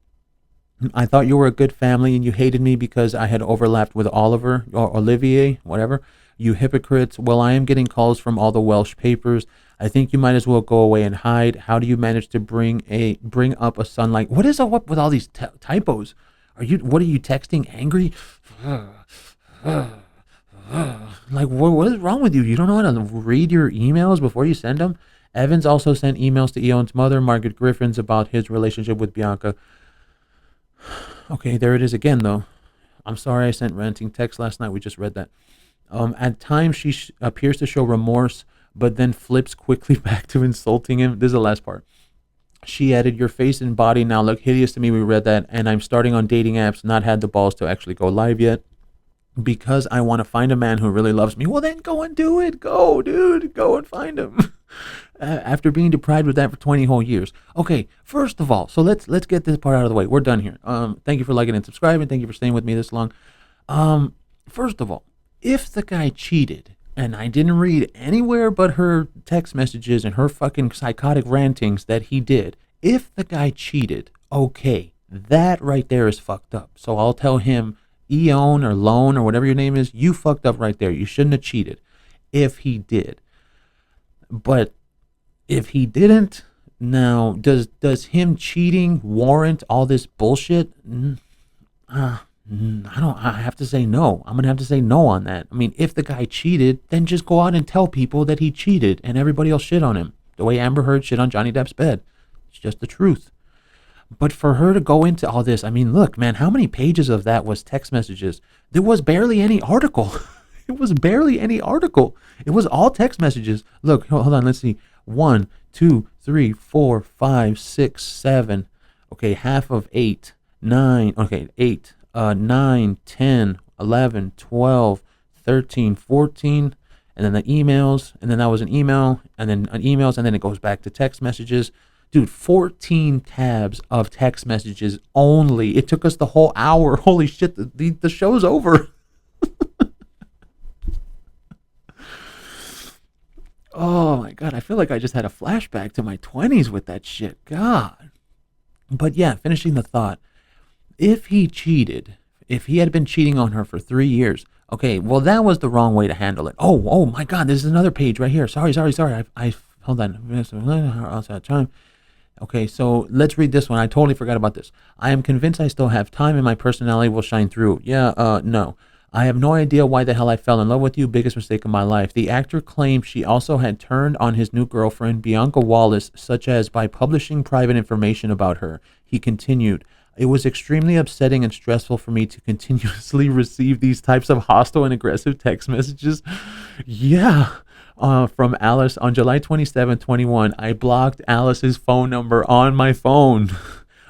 I thought you were a good family and you hated me because I had overlapped with Oliver or Olivier, whatever. You hypocrites. Well, I am getting calls from all the Welsh papers. I think you might as well go away and hide. How do you manage to bring up a son like what is up with all these typos? What are you texting angry? Like what is wrong with you? You don't know how to read your emails before you send them? Evans also sent emails to Ioan's mother, Margaret Griffins, about his relationship with Bianca. Okay, there it is again, though. I'm sorry I sent ranting text last night. We just read that. At times, she appears to show remorse, but then flips quickly back to insulting him. This is the last part. She added, your face and body now look hideous to me. We read that. And I'm starting on dating apps, not had the balls to actually go live yet. Because I want to find a man who really loves me. Well, then go and do it. Go, dude. Go and find him. After being deprived of that for 20 whole years. Okay, first of all, so let's get this part out of the way. We're done here. Thank you for liking and subscribing. Thank you for staying with me this long. First of all, if the guy cheated, and I didn't read anywhere but her text messages and her fucking psychotic rantings that he did, if the guy cheated, okay, that right there is fucked up. So I'll tell him, Ioan or Loan or whatever your name is, you fucked up right there. You shouldn't have cheated if he did. But if he didn't, now does him cheating warrant all this bullshit? I have to say no. I'm gonna have to say no on that. I mean, if the guy cheated, then just go out and tell people that he cheated, and everybody else shit on him. The way Amber Heard shit on Johnny Depp's bed. It's just the truth. But for her to go into all this, I mean, look, man, how many pages of that was text messages? There was barely any article. It was barely any article. It was all text messages. Look, hold on, let's see. 1, 2, 3, 4, 5, 6, 7. Okay, half of 8, 9. Okay, 8, 9, 10, 11, 12, 13, 14. And then the emails, and then that was an email, and then emails, and then it goes back to text messages. Dude, 14 tabs of text messages only. It took us the whole hour. Holy shit, the show's over. Oh my God, I feel like I just had a flashback to my 20s with that shit. God. But yeah, finishing the thought. If he cheated, if he had been cheating on her for 3 years, okay, well, that was the wrong way to handle it. Oh my God, this is another page right here. Sorry. I hold on. Okay, so let's read this one. I totally forgot about this. I am convinced I still have time and my personality will shine through. No. I have no idea why the hell I fell in love with you. Biggest mistake of my life. The actor claimed she also had turned on his new girlfriend, Bianca Wallace, such as by publishing private information about her. He continued, it was extremely upsetting and stressful for me to continuously receive these types of hostile and aggressive text messages. Yeah. From Alice on July 27, 21. I blocked Alice's phone number on my phone.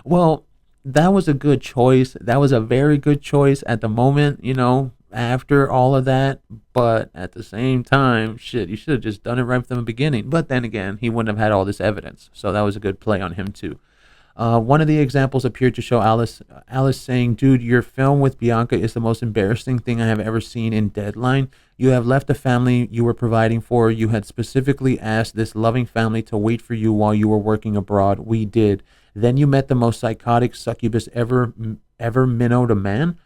Well, that was a good choice. That was a very good choice at the moment, after all of that. But at the same time, shit, you should have just done it right from the beginning. But then again, he wouldn't have had all this evidence. So that was a good play on him too. One of the examples appeared to show Alice saying, dude, your film with Bianca is the most embarrassing thing I have ever seen in Deadline. You have left the family you were providing for. You had specifically asked this loving family to wait for you while you were working abroad. We did. Then you met the most psychotic succubus ever minnowed a man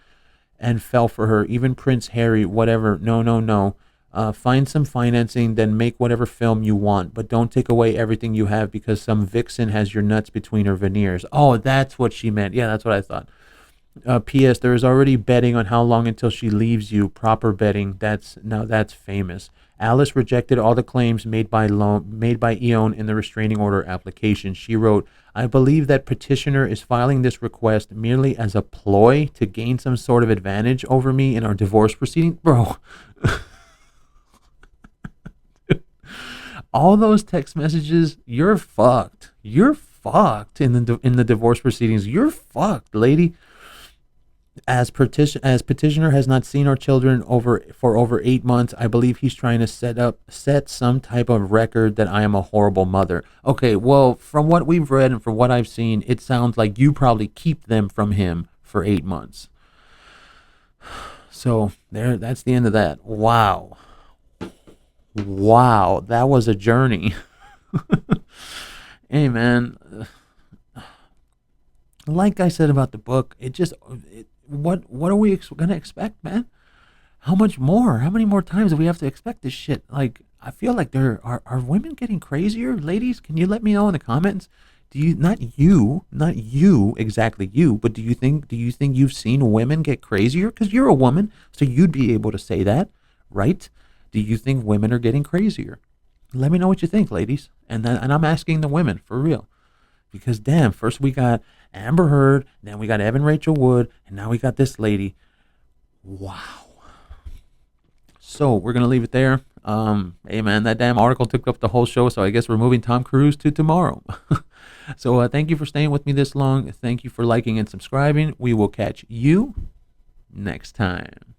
and fell for her. Even Prince Harry, whatever. No. Find some financing, then make whatever film you want, but don't take away everything you have because some vixen has your nuts between her veneers. Oh, that's what she meant. Yeah, that's what I thought. P.S. There is already betting on how long until she leaves you. Proper betting. That's famous. Alice rejected all the claims made by Ioan in the restraining order application. She wrote, I believe that petitioner is filing this request merely as a ploy to gain some sort of advantage over me in our divorce proceeding. Bro. All those text messages, you're fucked. You're fucked in the divorce proceedings. You're fucked, lady. As petitioner has not seen our children for over 8 months, I believe he's trying to set some type of record that I am a horrible mother. Okay, well, from what we've read and from what I've seen, it sounds like you probably keep them from him for 8 months. So that's the end of that. Wow, that was a journey. Hey, man. Like I said about the book, what are we gonna expect, man? How much more? How many more times do we have to expect this shit? Like, I feel like are women getting crazier, ladies? Can you let me know in the comments? Do you not you exactly you, but do you think you've seen women get crazier? Because you're a woman, so you'd be able to say that, right? Do you think women are getting crazier? Let me know what you think, ladies. And I'm asking the women for real. Because damn, first we got Amber Heard, then we got Evan Rachel Wood, and now we got this lady. Wow. So we're gonna leave it there. Hey man, that damn article took up the whole show, so I guess we're moving Tom Cruise to tomorrow. So thank you for staying with me this long. Thank you for liking and subscribing. We will catch you next time.